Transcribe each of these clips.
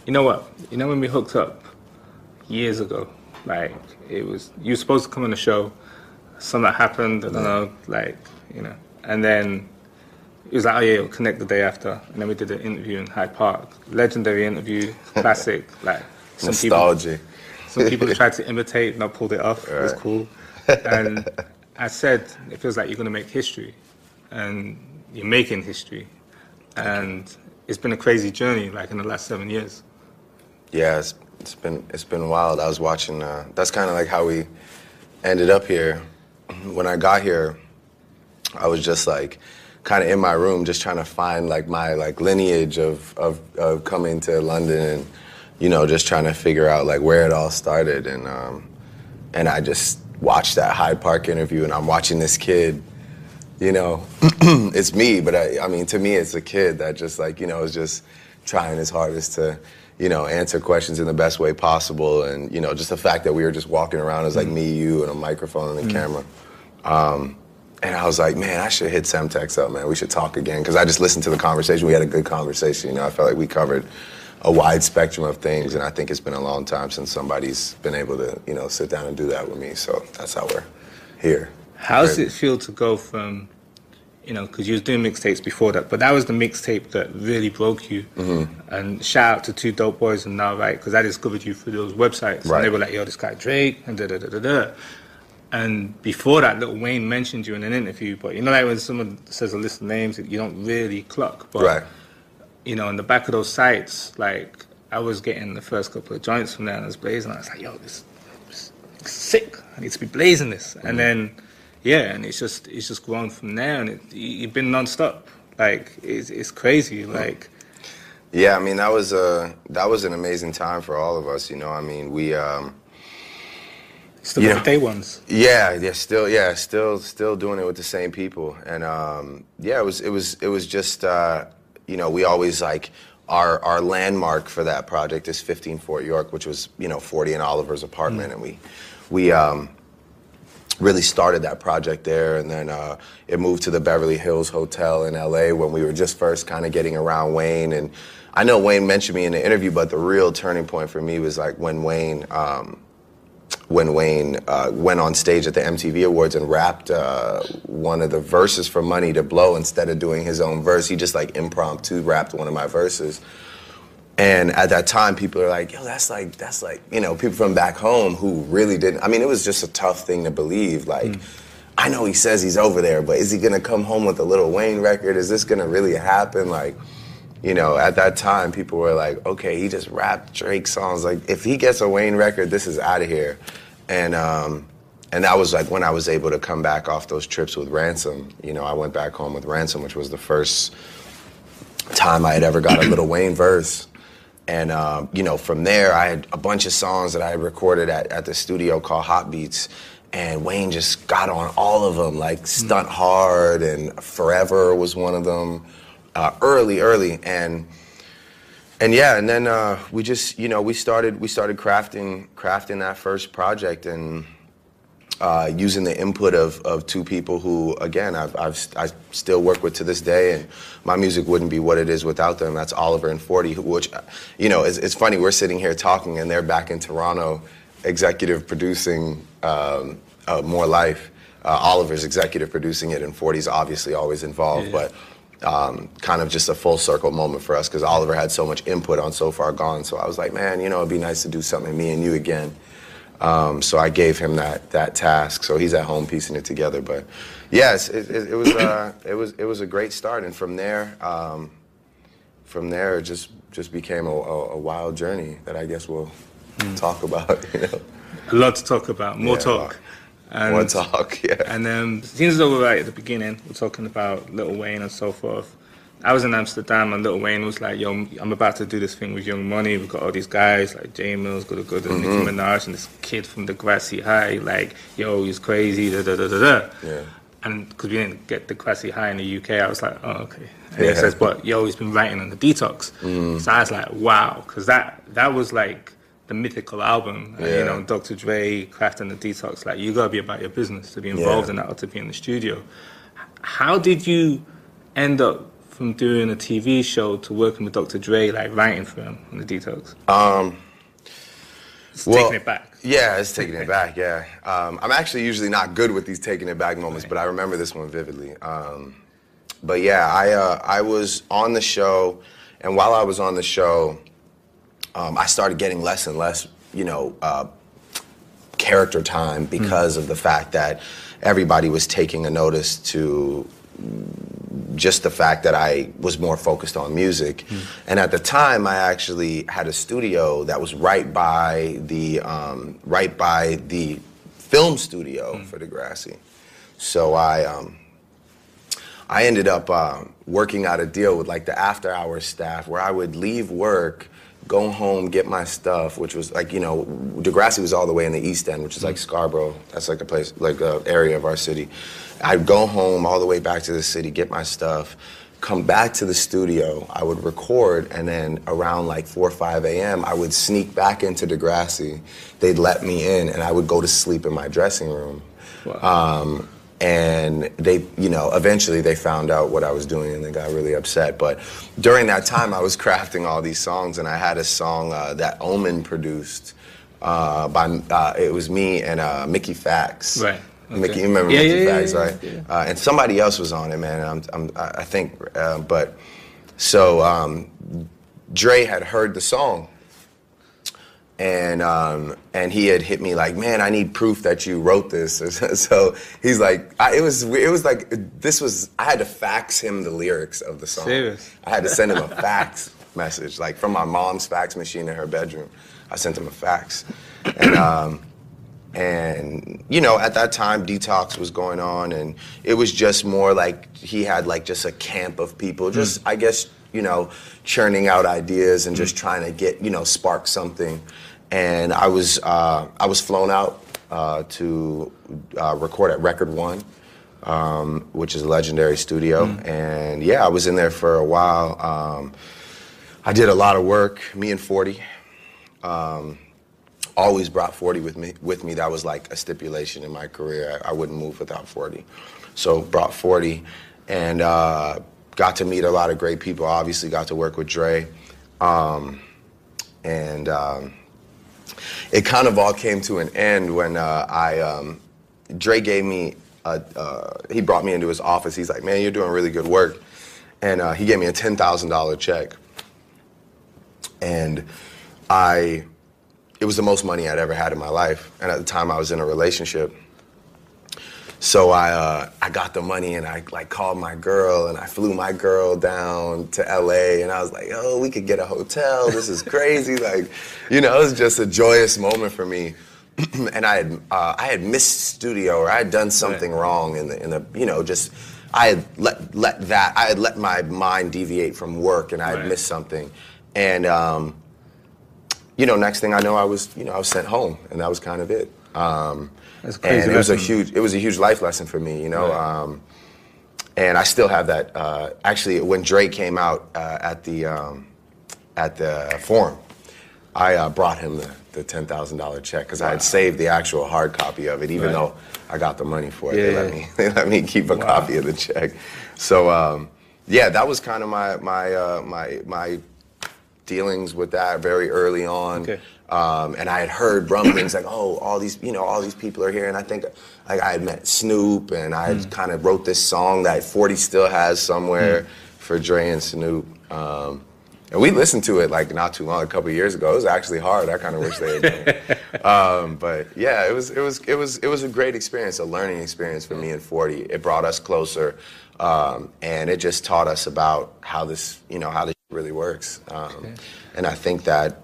You know what? You know when we hooked up years ago, like you were supposed to come on the show, something happened, I don't know, like, you know, and then it was like, oh yeah, we'll connect the day after, and then we did an interview in Hyde Park, legendary interview, classic, like nostalgia. Some people tried to imitate, not pulled it off. Right. It was cool, and I said, it feels like you're going to make history, and you're making history, and it's been a crazy journey, like in the last 7 years. Yeah, it's been wild. I was watching. That's kind of like how we ended up here. When I got here, I was just like kind of in my room, just trying to find like my like lineage of coming to London, and you know, just trying to figure out like where it all started. And I just watched that Hyde Park interview, and I'm watching this kid. You know, it's me, but I mean, to me, it's a kid that just like, you know, is just trying his hardest to, you know, answer questions in the best way possible. And, you know, just the fact that we were just walking around as like me, you, and a microphone and a camera. And I was like, man, I should hit Semtex up, man. We should talk again. Because I just listened to the conversation. We had a good conversation. You know, I felt like we covered a wide spectrum of things. And I think it's been a long time since somebody's been able to, you know, sit down and do that with me. So that's how we're here. How does it feel to go from, you know, because you was doing mixtapes before that, but that was the mixtape that really broke you. And shout out to Two Dope Boys and Now Right, because I discovered you through those websites. Right. And they were like, yo, this guy Drake, and da-da-da-da-da. And before that, Lil Wayne mentioned you in an interview, but you know, like when someone says a list of names, you don't really clock. But, right. You know, in the back of those sites, like, I was getting the first couple of joints from there, and I was blazing. I was like, yo, this is sick. I need to be blazing this. And then, yeah, and it's just grown from there, and you've been nonstop. Like it's crazy. Like, yeah, I mean that was an amazing time for all of us. You know, I mean we still got the day ones. Still doing it with the same people, and yeah, it was just you know, we always like our landmark for that project is 15 Fort York, which was, you know, 40 and Oliver's apartment, and we really started that project there, and then it moved to the Beverly Hills Hotel in LA when we were just first kind of getting around Wayne. And I know Wayne mentioned me in the interview, but the real turning point for me was like when Wayne went on stage at the MTV Awards and rapped one of the verses for Money to Blow instead of doing his own verse. He just like impromptu rapped one of my verses. And at that time, people are like, yo, that's like, you know, people from back home who really didn't, I mean, it was just a tough thing to believe. Like, I know he says he's over there, but is he gonna come home with a Lil Wayne record? Is this gonna really happen? Like, you know, at that time, people were like, okay, he just rapped Drake songs. Like, if he gets a Wayne record, this is out of here. And that was like when I was able to come back off those trips with Ransom. You know, I went back home with Ransom, which was the first time I had ever got a Lil Wayne verse. And, you know, from there, I had a bunch of songs that I had recorded at the studio called Hot Beats. And Wayne just got on all of them, like Stunt Hard and Forever was one of them, early. And yeah, and then we just, you know, we started crafting that first project, and using the input of two people who, again, I still work with to this day, and my music wouldn't be what it is without them. That's Oliver and 40, which, you know, it's funny, we're sitting here talking, and they're back in Toronto executive producing More Life. Oliver's executive producing it, and 40's obviously always involved, but kind of just a full circle moment for us, because Oliver had so much input on So Far Gone, so I was like, man, you know, it'd be nice to do something, me and you again. So I gave him that task. So he's at home piecing it together. But yes, it was a great start, and from there it just became a wild journey that I guess we'll talk about. You know, a lot to talk about. More talk. More talk. Yeah. And then seems as though we're right at the beginning. We're talking about Lil Wayne and so forth. I was in Amsterdam, and Lil Wayne was like, yo, I'm about to do this thing with Young Money. We've got all these guys like J Mills, Good, and Nicki Minaj, and this kid from the Grassy High, like, yo, he's crazy, da-da-da-da-da. Yeah. And because we didn't get the Grassy High in the UK, I was like, oh, okay. And he says, but, yo, he's been writing on the Detox. So I was like, wow, because that was like the mythical album. And, you know, Dr. Dre, crafting the Detox, like, you got to be about your business to be involved in that or to be in the studio. How did you end up from doing a TV show to working with Dr. Dre, like writing for him on the Detox? It's taking it back. Yeah, it's taking it back, yeah. I'm actually usually not good with these taking it back moments, but I remember this one vividly. But yeah, I was on the show, and while I was on the show, I started getting less and less, character time because of the fact that everybody was taking a notice to just the fact that I was more focused on music. And at the time, I actually had a studio that was right by the film studio for Degrassi. So I ended up working out a deal with like the after-hours staff where I would leave work, go home, get my stuff, which was like, Degrassi was all the way in the East End, which is like Scarborough. That's like a place, like an area of our city. I'd go home all the way back to the city, get my stuff, come back to the studio, I would record, and then around like 4 or 5 a.m., I would sneak back into Degrassi. They'd let me in, and I would go to sleep in my dressing room. Wow. And they, eventually they found out what I was doing and they got really upset. But during that time, I was crafting all these songs, and I had a song that Omen produced it was me and Mickey Fax. Right. Okay. Mickey, you remember Mickey Fax, right? Yeah. And somebody else was on it, man. I think, but so Dre had heard the song. And he had hit me like, man, I need proof that you wrote this. So he's like, it was like, I had to fax him the lyrics of the song. Serious? I had to send him a fax message, like from my mom's fax machine in her bedroom. I sent him a fax. And at that time, Detox was going on, and it was just more like he had like just a camp of people, just, I guess, churning out ideas and just trying to get, spark something. And I was flown out to record at Record One, which is a legendary studio. And yeah, I was in there for a while. I did a lot of work, me and 40. Always brought 40 with me. That was like a stipulation in my career. I wouldn't move without 40. So brought 40 and got to meet a lot of great people. Obviously got to work with Dre. It kind of all came to an end when Dre gave me, he brought me into his office. He's like, man, you're doing really good work. And he gave me a $10,000 check. And it was the most money I'd ever had in my life. And at the time I was in a relationship. So I got the money and I like called my girl and I flew my girl down to LA and I was like, oh, we could get a hotel. This is crazy. Like, it was just a joyous moment for me. And I had missed studio, or I had done something wrong in the just I had let my mind deviate from work and I had missed something. And next thing I know, I was sent home, and that was kind of it. That's crazy. And it was a huge life lesson for me, and I still have that. Actually, when Drake came out at the Forum, I brought him the $10,000 check because I had saved the actual hard copy of it, even though I got the money for it. They let me keep a copy of the check. So that was kind of my dealings with that very early on. Okay. And I had heard rumblings like, oh, all these people are here. And I think I had met Snoop, and I had kind of wrote this song that 40 still has somewhere for Dre and Snoop. And we listened to it like not too long, a couple of years ago. It was actually hard. I kind of wish they had done it. But yeah, it was a great experience, a learning experience for me and 40. It brought us closer, and it just taught us about how this really works. And I think that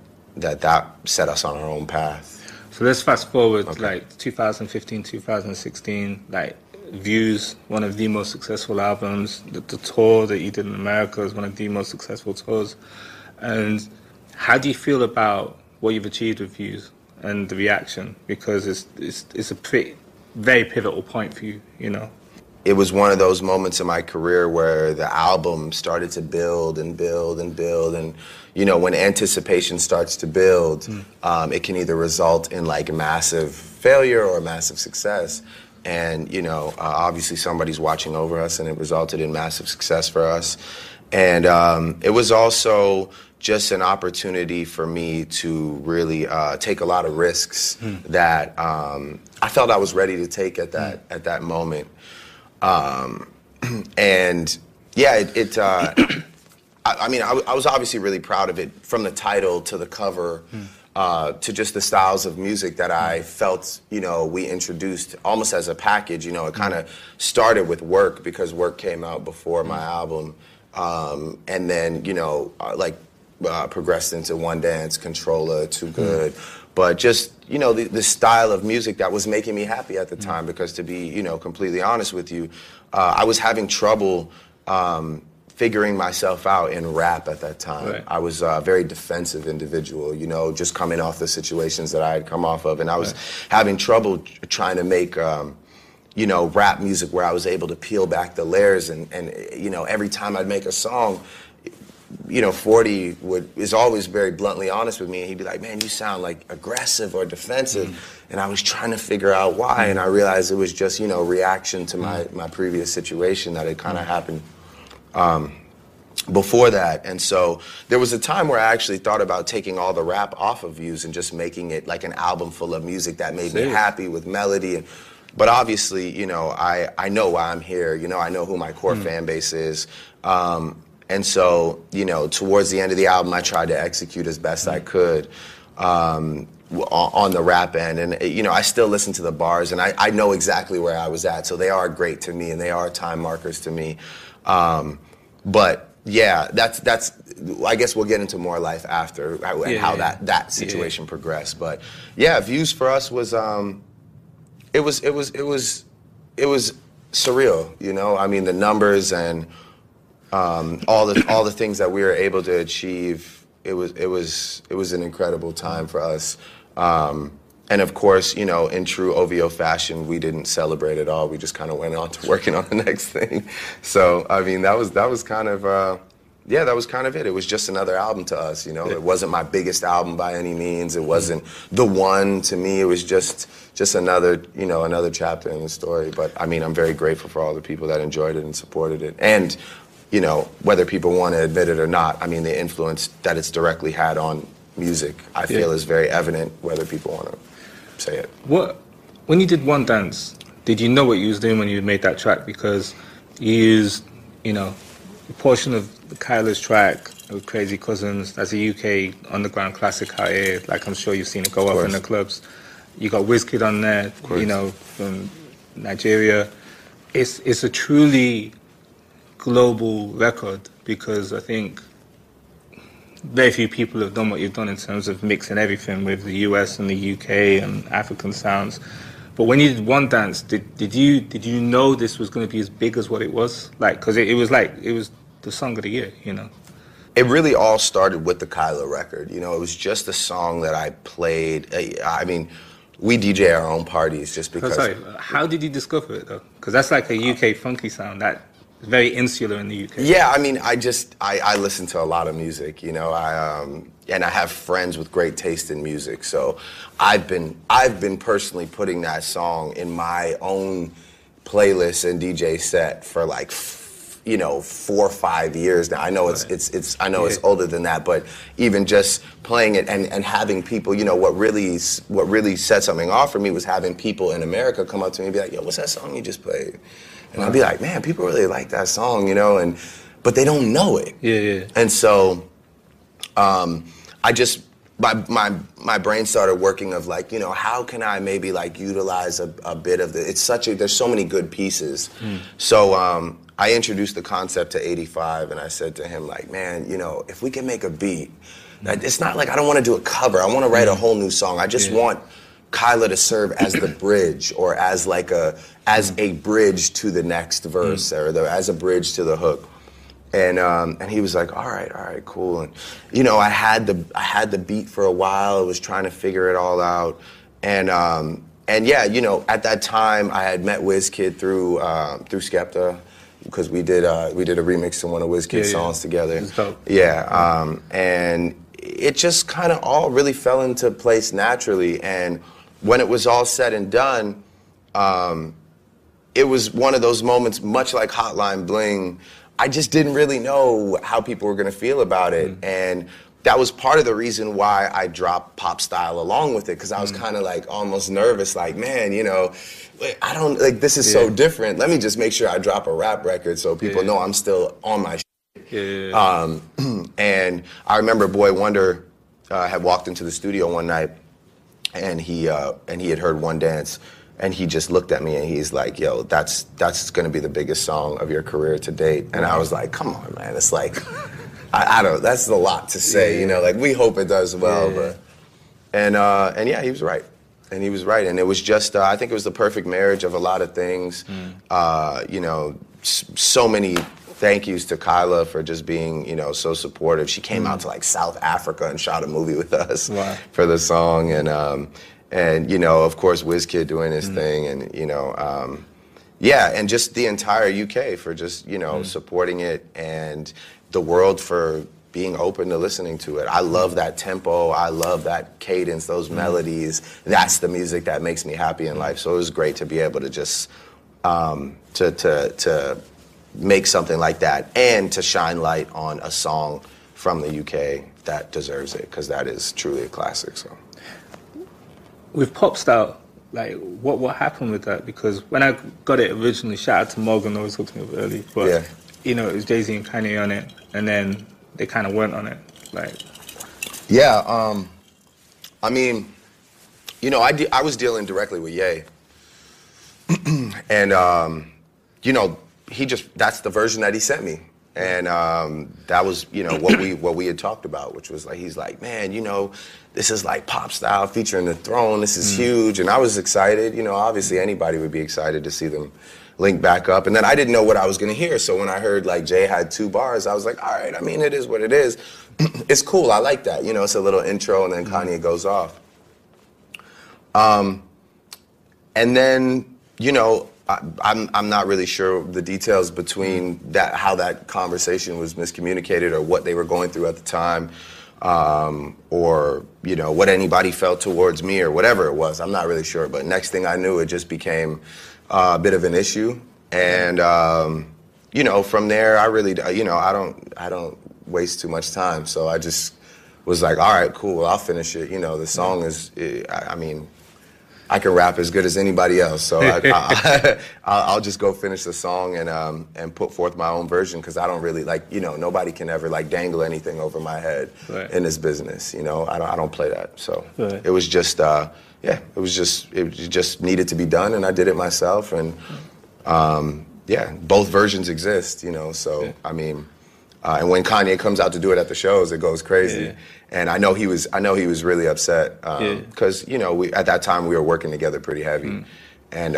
set us on our own path. So let's fast forward, like 2015, 2016, like Views, one of the most successful albums. The tour that you did in America is one of the most successful tours. And how do you feel about what you've achieved with Views and the reaction? Because it's a very pivotal point for you, It was one of those moments in my career where the album started to build and build and build. And, when anticipation starts to build, it can either result in like massive failure or massive success. And, obviously somebody's watching over us, and it resulted in massive success for us. And it was also just an opportunity for me to really take a lot of risks that I felt I was ready to take at that moment. And yeah, I mean, I was obviously really proud of it, from the title to the cover, to just the styles of music that I felt, we introduced almost as a package. It kind of started with Work, because Work came out before my album. And then, progressed into One Dance, Controller, Too Good. But just, the style of music that was making me happy at the time, because to be, completely honest with you, I was having trouble figuring myself out in rap at that time. Right. I was a very defensive individual, just coming off the situations that I had come off of. And I was having trouble trying to make, rap music where I was able to peel back the layers. And every time I'd make a song, 40 is always very bluntly honest with me, and he'd be like, man, you sound like aggressive or defensive. And I was trying to figure out why, and I realized it was just, reaction to my previous situation that had kind of happened before that. And so there was a time where I actually thought about taking all the rap off of Views and just making it like an album full of music that made me happy with melody. But obviously, I know why I'm here. I know who my core fan base is. And so, towards the end of the album, I tried to execute as best I could on the rap end. And, I still listen to the bars, and I know exactly where I was at. So they are great to me, and they are time markers to me. But, yeah, that's. I guess we'll get into more life after and how that situation progressed. But, yeah, Views for us was, it was surreal, I mean, the numbers and all the things that we were able to achieve, it was an incredible time for us. And of course, in true OVO fashion, we didn't celebrate at all. We just kind of went on to working on the next thing. So I mean, that was kind of that was kind of it. It was just another album to us. It wasn't my biggest album by any means. It wasn't the one to me. It was just another another chapter in the story. But I mean, I'm very grateful for all the people that enjoyed it and supported it. And whether people want to admit it or not, I mean, the influence that it's directly had on music, I feel, is very evident, whether people want to say it. When you did One Dance, did you know what you was doing when you made that track? Because you used, a portion of Kyla's track with Crazy Cousins. That's a UK underground classic out here. Like, I'm sure you've seen it go off in the clubs. You got WizKid on there, from Nigeria. It's a truly global record, because I think very few people have done what you've done in terms of mixing everything with the US and the UK and African sounds. But when you did One Dance, did you know this was going to be as big as what it was? Like, because it was the song of the year, It really all started with the Kyla record. It was just a song that I played. I mean, we DJ our own parties just because. Sorry, how did you discover it though? Because that's like a UK funky sound that. Very insular in the UK. Yeah, I mean, I listen to a lot of music, and I have friends with great taste in music. So I've been personally putting that song in my own playlist and DJ set for like 4 or 5 years now. I know it's older than that, but even just playing it and having people, what really set something off for me was having people in America come up to me and be like, yo, what's that song you just played? And I'd be like, man, people really like that song, but they don't know it. Yeah. And so I just, my brain started working of like, how can I maybe like utilize a bit of there's so many good pieces. So I introduced the concept to 85, and I said to him like, man, if we can make a beat, it's not like I don't want to do a cover. I want to write a whole new song. I just want Kyla to serve as the bridge, or as a bridge to the next verse, or as a bridge to the hook. And he was like, all right, cool. And I had the beat for a while. I was trying to figure it all out. And yeah, at that time I had met WizKid through Skepta, because we did a remix to one of WizKid's songs together. It's dope. Yeah, and it just kind of all really fell into place naturally. And when it was all said and done, it was one of those moments, much like Hotline Bling. I just didn't really know how people were gonna feel about it. And that was part of the reason why I dropped pop style along with it, because I was kind of like almost nervous, like, man, you know, I don't, like, this is so different. Let me just make sure I drop a rap record so people know I'm still on my shit. And I remember Boy Wonder had walked into the studio one night, and he had heard One Dance, and he just looked at me and he's like, yo, that's gonna be the biggest song of your career to date. And I was like, come on, man, it's like, I don't, that's a lot to say, you know, like, we hope it does well, but, and yeah, he was right. And he was right, and it was just, I think it was the perfect marriage of a lot of things. You know, so many thank yous to Kyla for just being, you know, so supportive. She came out to like South Africa and shot a movie with us for the song, and you know, of course, WizKid doing his thing, and you know, yeah, and just the entire UK for just, you know, supporting it, and the world for being open to listening to it. I love that tempo, I love that cadence, those melodies. That's the music that makes me happy in life. So it was great to be able to just to make something like that, and to shine light on a song from the UK that deserves it, because that is truly a classic. So with pop style, like what happened with that? Because when I got it originally, shout out to Morgan, I was talking about early, but you know, it was JayZ and Kanye on it, and then they kind of weren't on it, like. Yeah, I mean, you know, I was dealing directly with Ye, and you know, that's the version that he sent me, and that was, you know, what we had talked about, which was like, he's like, man, you know, this is like pop style featuring the Throne, this is huge, and I was excited, you know, obviously anybody would be excited to see them link back up, and then I didn't know what I was gonna hear, so when I heard like Jay had 2 bars, I was like, all right, I mean, it is what it is. It's cool, I like that, you know, it's a little intro, and then Kanye goes off. And then, you know, I'm not really sure the details between that, how that conversation was miscommunicated, or what they were going through at the time, or, you know, what anybody felt towards me, or whatever it was. I'm not really sure, but next thing I knew, it just became a bit of an issue, and you know, from there, I really, you know, I don't waste too much time, so I just was like, all right, cool, I'll finish it. You know, the song is, I mean, I can rap as good as anybody else, so I'll just go finish the song and put forth my own version, because I don't really, like, you know, nobody can ever like dangle anything over my head in this business. You know, I don't play that. So it was just, yeah, it just needed to be done, and I did it myself, and yeah, both versions exist. You know, so I mean, and when Kanye comes out to do it at the shows, it goes crazy. And I know he was really upset, because you know, at that time we were working together pretty heavy, and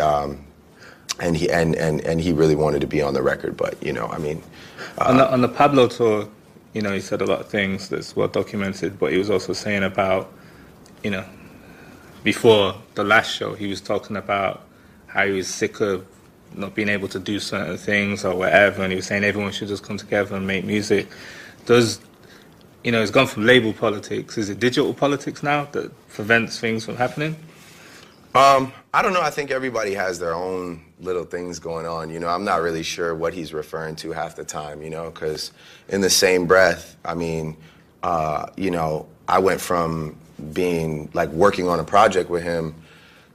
he really wanted to be on the record. But you know, I mean, on the Pablo tour, you know, he said a lot of things that's well documented. But he was also saying about, you know, before the last show, he was talking about how he was sick of not being able to do certain things or whatever, and he was saying everyone should just come together and make music. You know, it's gone from label politics. Is it digital politics now that prevents things from happening? I don't know. I think everybody has their own little things going on. You know, I'm not really sure what he's referring to half the time, you know, because in the same breath, I mean, you know, I went from being, like, working on a project with him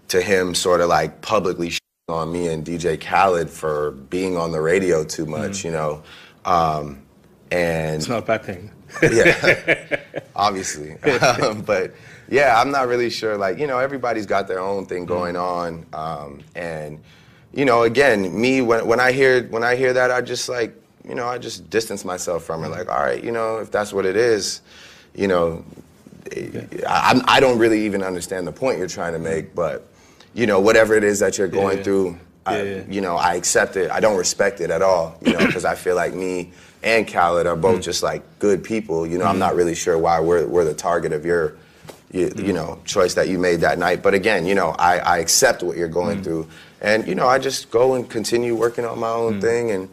to him sort of, like, publicly on me and DJ Khaled for being on the radio too much, you know. And it's not a bad thing. Yeah, obviously. But yeah, I'm not really sure. Like, you know, everybody's got their own thing going on. And you know, again, me when I hear that, I just, like, you know, I just distance myself from it. Like, all right, you know, if that's what it is, you know, I don't really even understand the point you're trying to make, but you know, whatever it is that you're going through, you know, I accept it. I don't respect it at all, you know, because I feel like me and Khaled are both just like good people. You know, I'm not really sure why we're the target of your, you know, choice that you made that night. But again, you know, I accept what you're going through, and you know, I just go and continue working on my own thing, and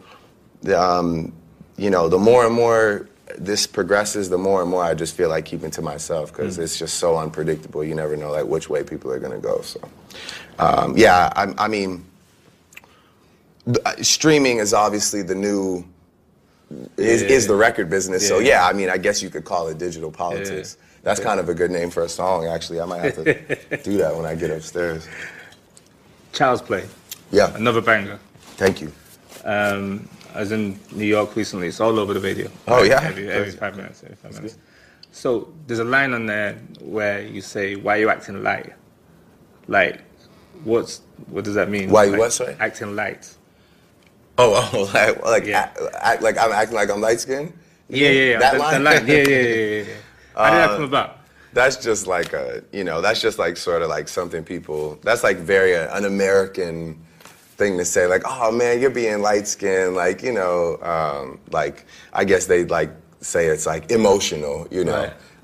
you know, the more and more this progresses, the more and more I just feel like keeping to myself, because it's just so unpredictable. You never know, like, which way people are gonna go. So, yeah, I mean, streaming is obviously the new is the record business. So yeah, I mean, I guess you could call it digital politics. That's kind of a good name for a song, actually. I might have to do that when I get upstairs. Child's Play. Yeah. Another banger. Thank you. I was in New York recently. It's all over the radio. Oh, yeah? Every 5 minutes. So there's a line on there where you say, "Why are you acting light?" Like, what does that mean? Why you like, what, sorry? Acting light. Act like I'm acting like I'm light skinned? Yeah. That line? Yeah. How did that come about? That's just like that's just like sort of like something people, that's like very an American thing to say, like, oh man, you're being light skinned, like, like, I guess they like say it's like emotional,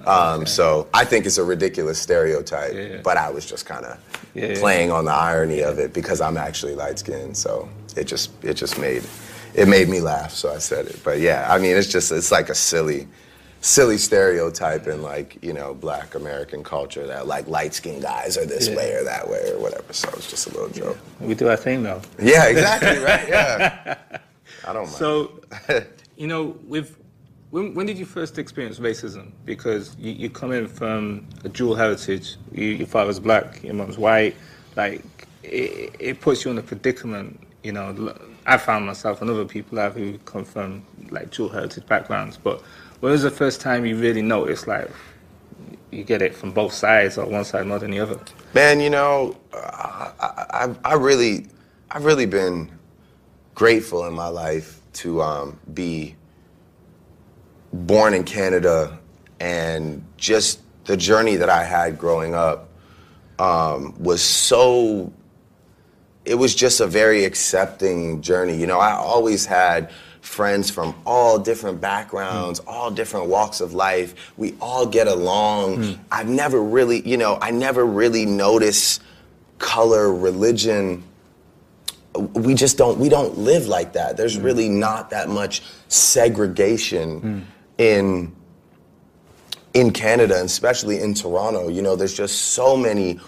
Right. So I think it's a ridiculous stereotype, but I was just kind of playing on the irony of it because I'm actually light skinned, so it just made me laugh, so I said it. But yeah, I mean, it's like a silly stereotype in like, Black American culture that like light-skinned guys are this way or that way or whatever. So it's just a little joke. We do our thing though. Yeah, exactly, right? Yeah. I don't mind. So, when did you first experience racism? Because you come in from a dual heritage. Your father's black, your mom's white. Like, it puts you in a predicament. I found myself and other people who come from like dual heritage backgrounds, but when was the first time you really noticed, like, you get it from both sides or one side more than the other? Man, I've really been grateful in my life to be born in Canada, and just the journey that I had growing up it was just a very accepting journey. I always had friends from all different backgrounds, all different walks of life. We all get along. I've never really, I never really noticed color, religion. We don't live like that. There's really not that much segregation in Canada, and especially in Toronto. There's just so many.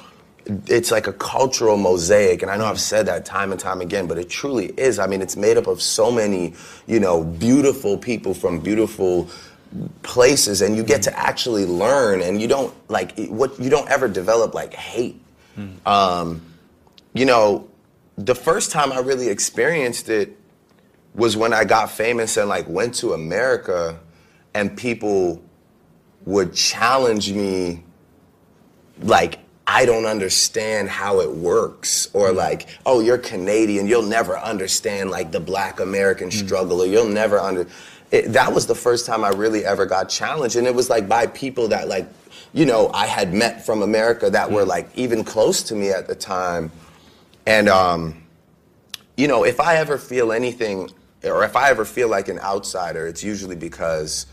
It's like a cultural mosaic, and I know I've said that time and time again, but it truly is. I mean, it's made up of so many, beautiful people from beautiful places, and you get to actually learn, and you don't ever develop like hate. The first time I really experienced it was when I got famous and like went to America, and people would challenge me like, I don't understand how it works, or like, oh, you're Canadian, you'll never understand like the Black American struggle, or you'll never that was the first time I really ever got challenged, and it was like by people that like, I had met from America that were like even close to me at the time. And if I ever feel anything, or if I ever feel like an outsider, it's usually because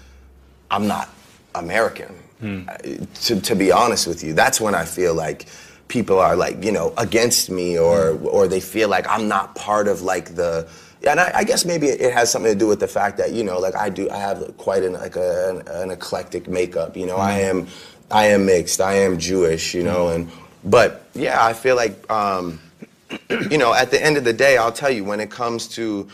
I'm not American. To be honest with you, that's when I feel like people are like, against me, or they feel like I'm not part of like the. And I guess maybe it has something to do with the fact that like I have quite an eclectic makeup. I am mixed. I am Jewish. But yeah, I feel like at the end of the day, I'll tell you, when it comes to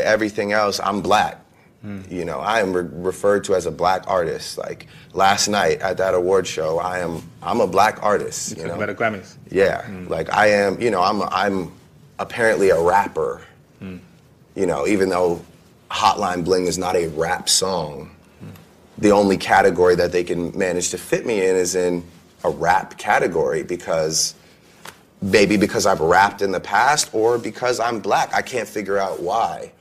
everything else, I'm Black. I am referred to as a Black artist. Like last night at that award show, I'm a Black artist. About the Grammys. Yeah, like I am. I'm apparently a rapper. Even though Hotline Bling is not a rap song, the only category that they can manage to fit me in is in a rap category, because I've rapped in the past, or because I'm Black. I can't figure out why.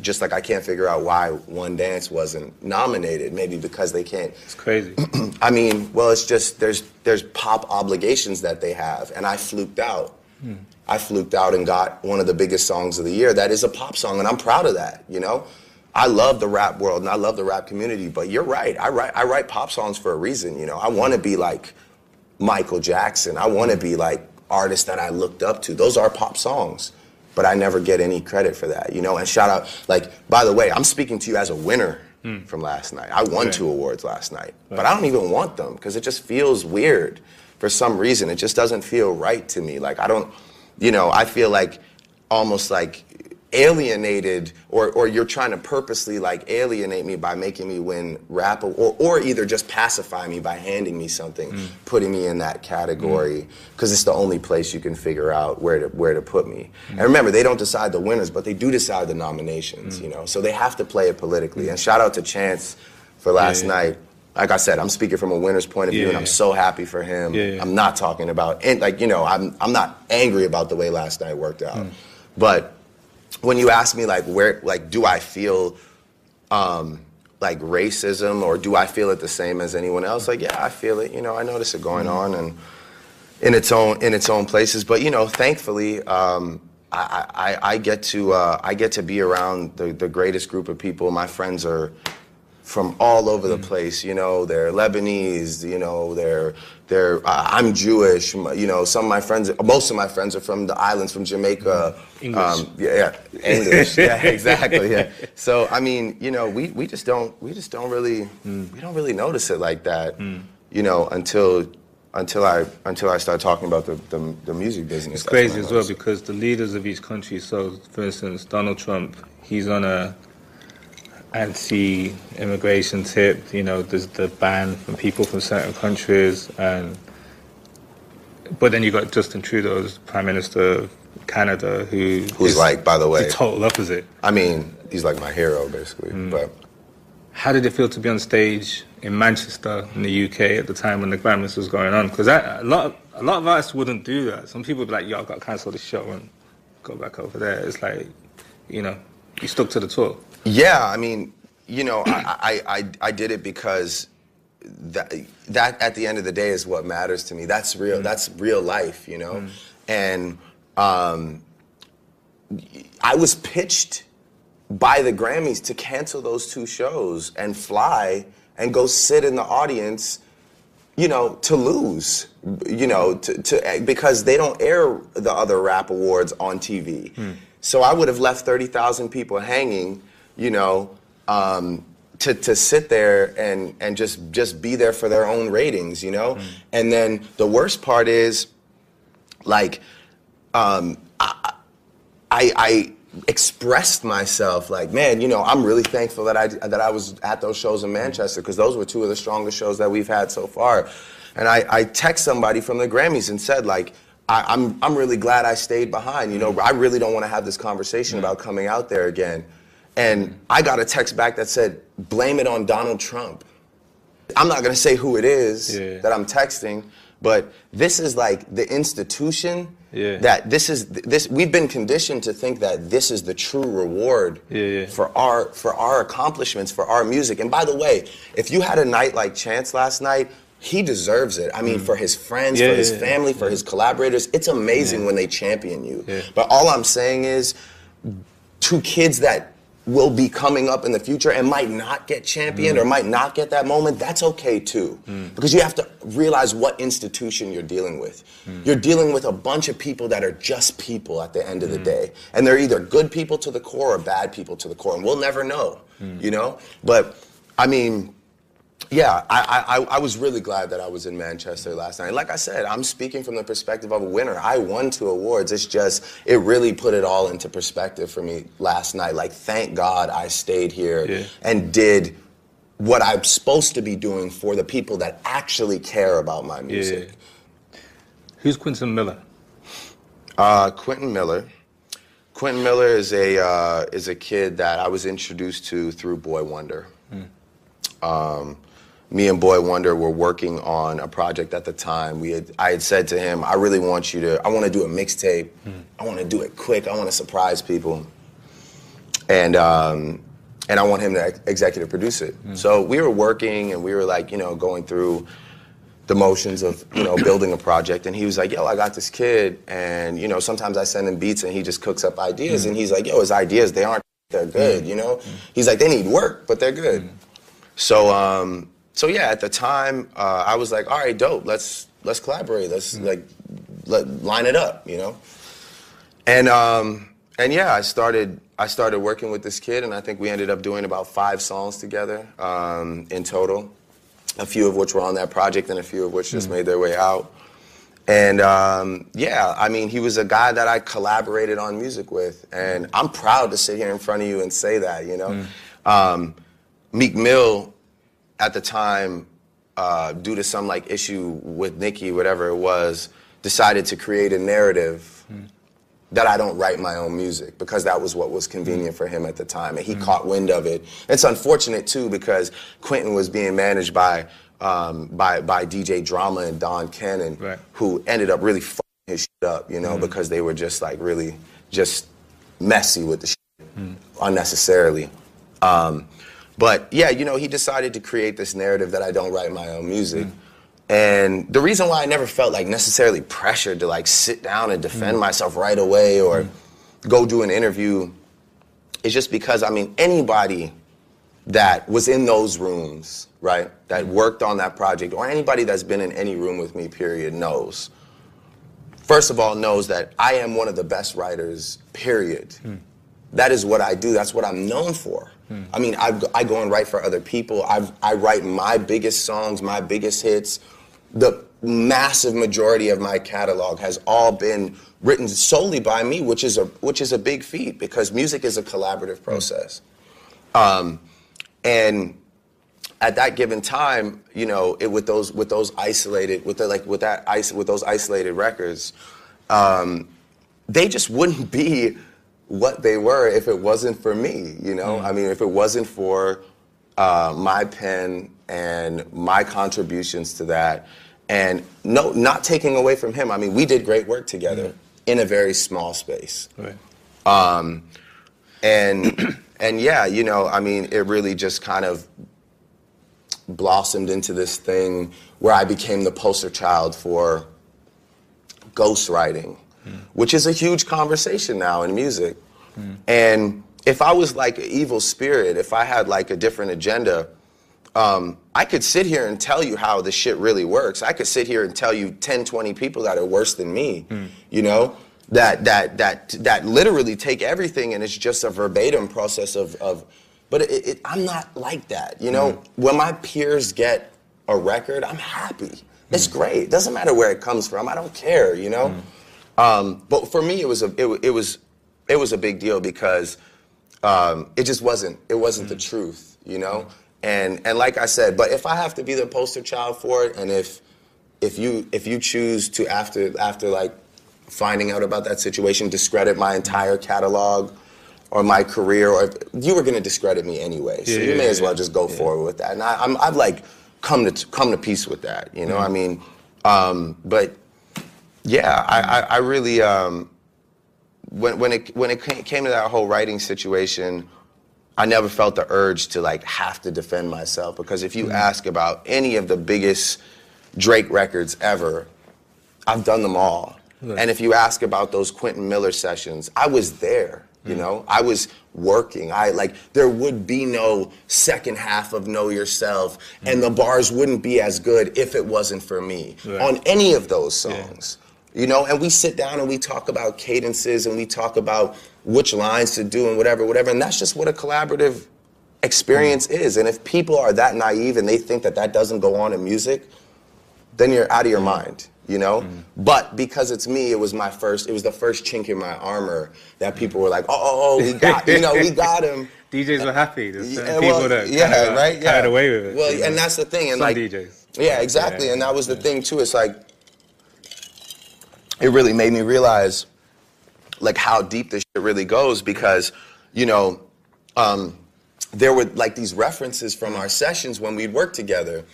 Just like I can't figure out why One Dance wasn't nominated. Maybe because they can't. It's crazy. I mean, well, it's just there's pop obligations that they have, and I fluked out. I fluked out and got one of the biggest songs of the year. That is a pop song, and I'm proud of that. I love the rap world and I love the rap community. But you're right. I write pop songs for a reason. I want to be like Michael Jackson. I want to be like artists that I looked up to. Those are pop songs. But I never get any credit for that, And shout out, like, by the way, I'm speaking to you as a winner from last night. I won 2 awards last night, but I don't even want them because it just feels weird for some reason. It just doesn't feel right to me. Like, I don't, I feel like almost like alienated, or you're trying to purposely like alienate me by making me win rap, or either just pacify me by handing me something, putting me in that category, because it's the only place you can figure out where to put me. And remember, they don't decide the winners, but they do decide the nominations, you know, so they have to play it politically. And shout out to Chance for last night. Like I said, I'm speaking from a winner's point of view, and I'm so happy for him. I'm not talking about, and like, you know, I'm not angry about the way last night worked out. But when you ask me, like, where, like, do I feel like racism, or do I feel it the same as anyone else? Like, yeah, I feel it. You know, I notice it going on, and in its own places. But you know, thankfully, I get to be around the greatest group of people. My friends are from all over the place, you know, they're Lebanese, you know, I'm Jewish, you know, most of my friends are from the islands, from Jamaica. English. English, yeah, exactly, yeah. So, I mean, you know, we don't really notice it like that, you know, until I start talking about the music business. It's crazy as well, because the leaders of each country, so for instance, Donald Trump, he's on a anti-immigration tip, you know, there's the ban from people from certain countries, but then you got Justin Trudeau, as Prime Minister of Canada, who's like, by the way, the total opposite. I mean, he's like my hero, basically. But how did it feel to be on stage in Manchester, in the UK, at the time when the Grammys was going on? Because a lot of artists wouldn't do that. Some people would be like, yo, I've got to cancel the show and go back over there. It's like, you know, you stuck to the tour. Yeah, I mean, you know, I did it because that at the end of the day is what matters to me. That's real. That's real life, you know. And I was pitched by the Grammys to cancel those 2 shows and fly and go sit in the audience, you know, to lose, you know, because they don't air the other rap awards on TV. So I would have left 30,000 people hanging, you know, to sit there and just be there for their own ratings, you know? And then the worst part is, like, I expressed myself like, man, you know, I'm really thankful that I was at those shows in Manchester, because those were 2 of the strongest shows that we've had so far. And I text somebody from the Grammys and said, like, I'm really glad I stayed behind. You know, I really don't want to have this conversation about coming out there again. And I got a text back that said, blame it on Donald Trump. I'm not going to say who it is that I'm texting, but this is like the institution that we've been conditioned to think that this is the true reward for our accomplishments, for our music. And by the way, if you had a night like Chance last night, he deserves it. I mean, for his friends, for his family, for his collaborators, it's amazing when they champion you. But all I'm saying is, to kids that will be coming up in the future and might not get championed or might not get that moment, that's okay too. Because you have to realize what institution you're dealing with. You're dealing with a bunch of people that are just people at the end of the day. And they're either good people to the core or bad people to the core. And we'll never know, you know? But, I mean, yeah, I was really glad that I was in Manchester last night. Like I said, I'm speaking from the perspective of a winner. I won 2 awards. It's just, it really put it all into perspective for me last night. Like, thank God I stayed here and did what I'm supposed to be doing for the people that actually care about my music. Who's Quentin Miller? Quentin Miller. Quentin Miller is a kid that I was introduced to through Boy Wonder. Me and Boy Wonder were working on a project at the time. I had said to him, I really want you to, I want to do a mixtape. I want to do it quick. I want to surprise people. And I want him to executive produce it. So we were working and we were like, you know, going through the motions of, you know, building a project. And he was like, yo, I got this kid. And, you know, sometimes I send him beats and he just cooks up ideas. And he's like, yo, his ideas, they're good, you know? He's like, they need work, but they're good. So yeah, at the time, I was like, all right, dope. Let's collaborate. Let's line it up, you know. And yeah, I started working with this kid, and I think we ended up doing about 5 songs together in total. A few of which were on that project, and a few of which just made their way out. And yeah, I mean, he was a guy that I collaborated on music with, and I'm proud to sit here in front of you and say that, you know. Meek Mill, at the time, due to some like issue with Nicki, whatever it was, decided to create a narrative that I don't write my own music, because that was what was convenient for him at the time, and he caught wind of it. It's unfortunate too, because Quentin was being managed by DJ Drama and Don Cannon, who ended up really fucking his shit up, you know, because they were just like really just messy with the shit unnecessarily. But yeah, you know, he decided to create this narrative that I don't write my own music. And the reason why I never felt like necessarily pressured to like sit down and defend myself right away or go do an interview is just because, I mean, anybody that was in those rooms, right, that worked on that project, or anybody that's been in any room with me, period, knows. First of all, knows that I am one of the best writers, period. That is what I do. That's what I'm known for. I mean, I go and write for other people. I write my biggest songs, my biggest hits. The massive majority of my catalog has all been written solely by me, which is a big feat, because music is a collaborative process. And at that given time, you know, with those isolated records, they just wouldn't be what they were if it wasn't for me, you know? I mean, if it wasn't for my pen and my contributions to that, and no, not taking away from him. I mean, we did great work together in a very small space. And yeah, you know, I mean, it really just kind of blossomed into this thing where I became the poster child for ghostwriting, which is a huge conversation now in music. And if I was like an evil spirit, if I had like a different agenda, I could sit here and tell you how this shit really works. I could sit here and tell you 10, 20 people that are worse than me, you know, that literally take everything and it's just a verbatim process but I'm not like that, you know. When my peers get a record, I'm happy. It's great. Doesn't matter where it comes from. I don't care, you know. But for me, it was a big deal because it just wasn't the truth, you know. And like I said, but if I have to be the poster child for it, and if you choose to after like finding out about that situation, discredit my entire catalog or my career, or you were going to discredit me anyway, so you may as well just go forward with that. And I've like come to peace with that, you know. I mean, but yeah, I really when it came to that whole writing situation, I never felt the urge to like have to defend myself, because if you ask about any of the biggest Drake records ever, I've done them all. And if you ask about those Quentin Miller sessions, I was there, you know? I was working. There would be no second half of Know Yourself, and the bars wouldn't be as good if it wasn't for me on any of those songs. You know, and we sit down and we talk about cadences and we talk about which lines to do and whatever, and that's just what a collaborative experience is. And if people are that naive and they think that that doesn't go on in music, then you're out of your mind, you know? But because it's me, it was the first chink in my armor that people were like, oh, we got, you know, we got him. DJs were happy. There's Yeah, people that carried away with it. Well, and that's the thing. And some like, DJs. Yeah, exactly. And that was the thing too. It's like, it really made me realize like how deep this shit really goes, because, you know, there were like these references from our sessions when we'd work together.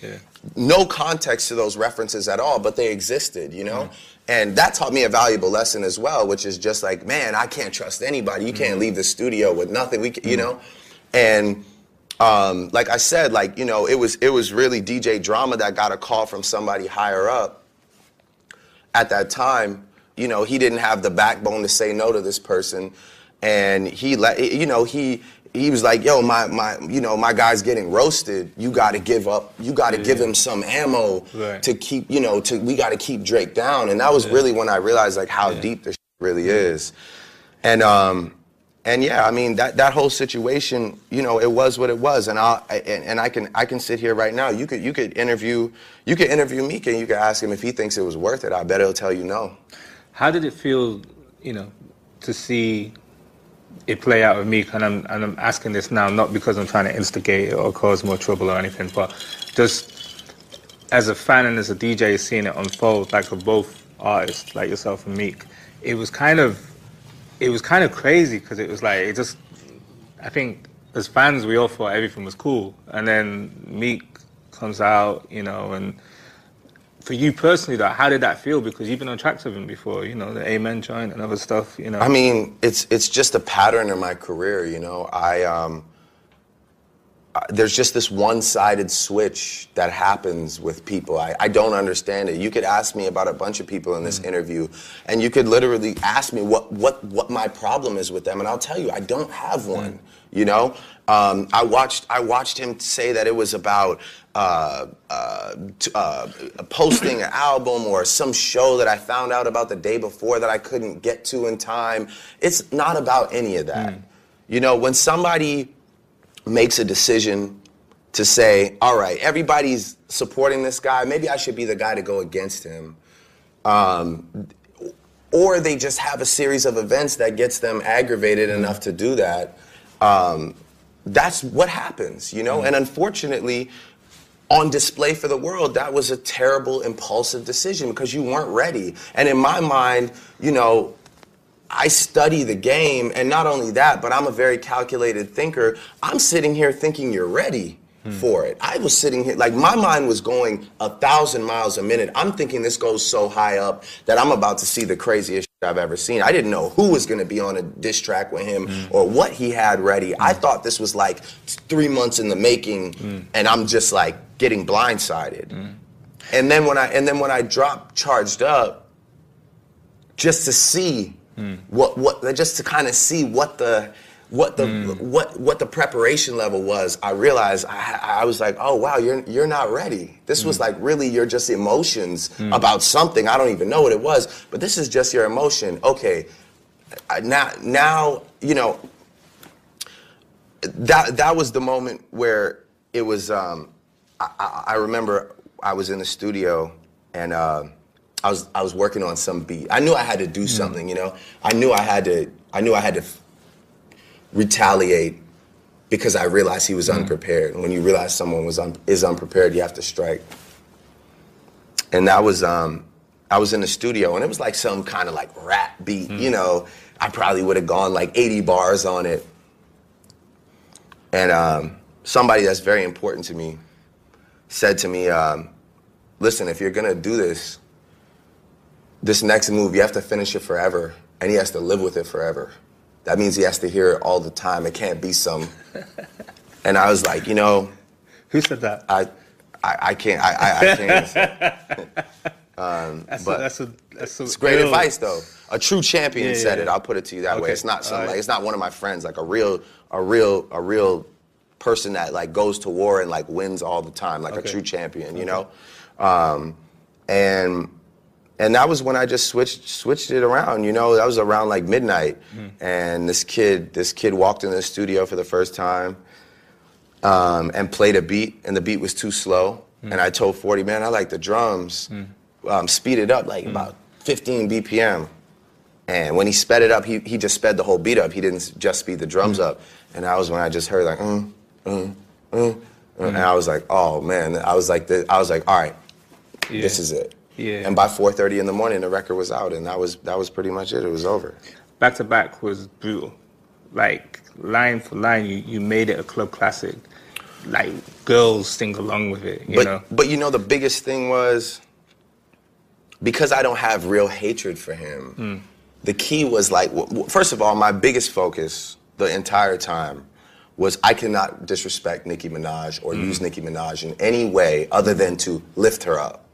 No context to those references at all, but they existed, you know? And that taught me a valuable lesson as well, which is just like, man, I can't trust anybody. You can't leave the studio with nothing, you know? And like I said, like, you know, it was really DJ Drama that got a call from somebody higher up. At that time, you know, he didn't have the backbone to say no to this person, and he was like, yo, my guy's getting roasted. You got to give up. You got to give him some ammo to keep, you know, we got to keep Drake down. And that was really when I realized like how deep this really is. And And yeah, I mean that whole situation, you know, it was what it was, and I can sit here right now. You could interview Meek, and you could ask him if he thinks it was worth it. I bet he'll tell you no. How did it feel, you know, to see it play out with Meek? And I'm asking this now not because I'm trying to instigate or cause more trouble or anything, but just as a fan and as a DJ seeing it unfold, like for both artists, like yourself and Meek, it was kind of crazy because it was like, I think as fans we all thought everything was cool, and then Meek comes out, you know, and for you personally though, how did that feel? Because you've been on tracks with him before, you know, the Amen joint and other stuff, you know. I mean, it's just a pattern in my career, you know. There's just this one-sided switch that happens with people. I don't understand it. You could ask me about a bunch of people in this interview, and you could literally ask me what my problem is with them, and I'll tell you, I don't have one. You know, I watched him say that it was about posting an album or some show that I found out about the day before that I couldn't get to in time. It's not about any of that. You know, when somebody makes a decision to say, all right, everybody's supporting this guy, maybe I should be the guy to go against him. Or they just have a series of events that gets them aggravated enough to do that. That's what happens, you know? And unfortunately, on display for the world, that was a terrible, impulsive decision because you weren't ready. And in my mind, you know, I study the game, and not only that, but I'm a very calculated thinker. I'm sitting here thinking you're ready for it. I was sitting here, like my mind was going 1,000 miles a minute. I'm thinking this goes so high up that I'm about to see the craziest shit I've ever seen. I didn't know who was gonna be on a diss track with him or what he had ready. I thought this was like 3 months in the making, and I'm just like getting blindsided. And then when I dropped Charged Up, just to see just to kind of see what the preparation level was, I realized I was like, oh wow, you're not ready. This was like really your just emotions about something. I don't even know what it was, but this is just your emotion. Okay, now you know that was the moment where it was. I remember I was in the studio and. I was working on some beat. I knew I had to do something, you know. I knew I had to retaliate because I realized he was unprepared. And when you realize someone is unprepared, you have to strike. And I was in the studio, and it was like some kind of like rap beat, you know. I probably would have gone like 80 bars on it. And somebody that's very important to me said to me, listen, if you're gonna do this next move, you have to finish it forever, and he has to live with it forever. That means he has to hear it all the time. It can't be some. And I was like, you know, who said that? I can't. I can't. It's great advice, though. A true champion said it. I'll put it to you that way. It's not some, like, it's not one of my friends. Like a real person that like goes to war and like wins all the time, like a true champion. You know, And that was when I just switched it around, you know. That was around like midnight, and this kid walked into the studio for the first time, and played a beat, and the beat was too slow. And I told 40, man, I like the drums, speed it up like about 15 BPM. And when he sped it up, he just sped the whole beat up. He didn't just speed the drums up. And that was when I just heard like, and I was like, oh man, I was like, all right, this is it. Yeah. And by 4:30 in the morning, the record was out, and that was pretty much it. It was over. Back to Back was brutal. Like line for line, you made it a club classic. Like girls sing along with it, you know. But you know, the biggest thing was because I don't have real hatred for him. The key was like, first of all, my biggest focus the entire time was I cannot disrespect Nicki Minaj or use Nicki Minaj in any way other than to lift her up.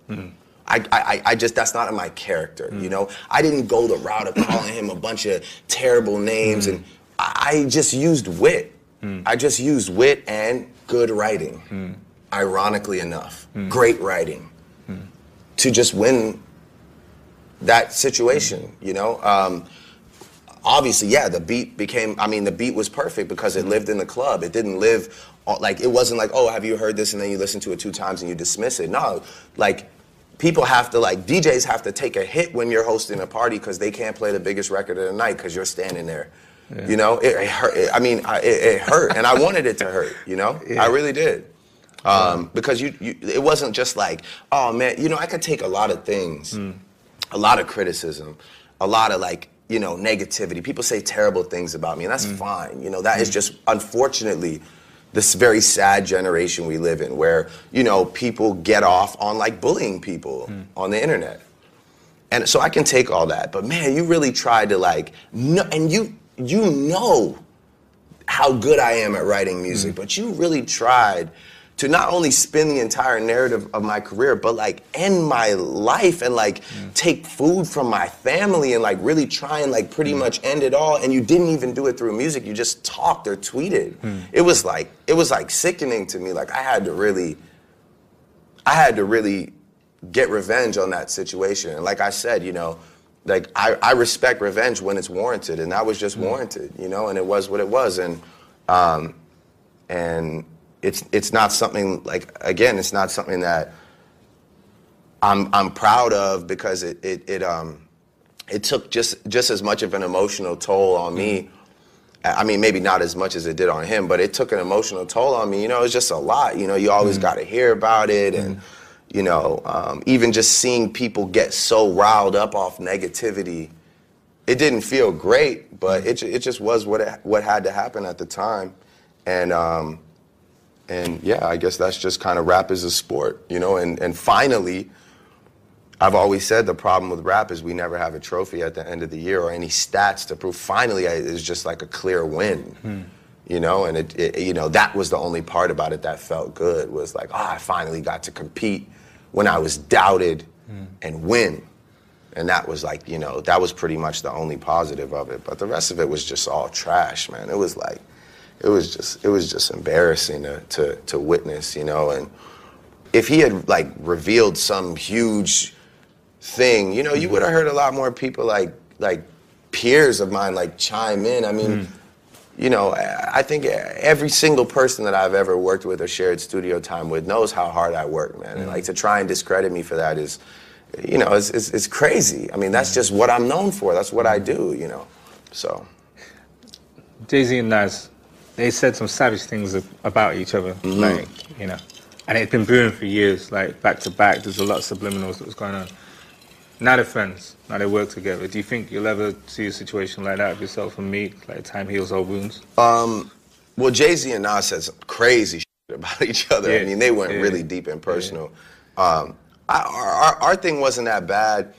I just, that's not in my character, you know? I didn't go the route of calling him a bunch of terrible names, and I just used wit. I just used wit and good writing, ironically enough. Great writing to just win that situation, you know? obviously, yeah, the beat was perfect because it lived in the club. It didn't live, like, it wasn't like, oh, have you heard this? And then you listen to it 2 times and you dismiss it. No, like, people have to, like, DJs have to take a hit when you're hosting a party because they can't play the biggest record of the night because you're standing there. Yeah. You know, it hurt. It hurt, and I wanted it to hurt, you know? Yeah. I really did. Because it wasn't just like, oh, man, you know, I could take a lot of things, a lot of criticism, a lot of, like, you know, negativity. People say terrible things about me, and that's fine. You know, that is just, unfortunately, this very sad generation we live in where, you know, people get off on, like, bullying people on the internet. And so I can take all that. But, man, you really tried to, like, and you know how good I am at writing music, but you really tried to not only spin the entire narrative of my career, but, like, end my life and, like, take food from my family and, like, really try and, like, pretty much end it all. And you didn't even do it through music. You just talked or tweeted. It was like sickening to me. Like, I had to really get revenge on that situation. And like I said, you know, like, I respect revenge when it's warranted, and that was just warranted, you know, and it was what it was. And it's not something, like, again, it's not something that I'm proud of because it took just as much of an emotional toll on me. I mean, maybe not as much as it did on him, but it took an emotional toll on me. You know, it's just a lot. You know, you always got to hear about it, and you know, even just seeing people get so riled up off negativity, it didn't feel great, but it just was what had to happen at the time. And yeah, I guess that's just kind of rap is a sport, you know, and finally, I've always said the problem with rap is we never have a trophy at the end of the year or any stats to prove. Finally, it's just like a clear win. You know, and it you know, that was the only part about it that felt good, was like, oh, I finally got to compete when I was doubted and win. And that was like, you know, that was pretty much the only positive of it. But the rest of it was just all trash, man. It was like, it was just embarrassing to witness, you know. And if he had, like, revealed some huge thing, you know, you would have heard a lot more people like peers of mine, like, chime in. I mean, you know, I think every single person that I've ever worked with or shared studio time with knows how hard I work, man. And, like, to try and discredit me for that is, you know, it's crazy. I mean, that's just what I'm known for. That's what I do, you know. So, JayZ and Nas, they said some savage things about each other, like, you know, and it's been brewing for years, like, back to back. There's a lot of subliminals that was going on. Now they're friends. Now they work together. Do you think you'll ever see a situation like that with yourself and Meek, like time heals all wounds? Well, JayZ and Nas said some crazy shit about each other. Yeah. I mean, they went really deep and personal. Yeah. Our thing wasn't that bad.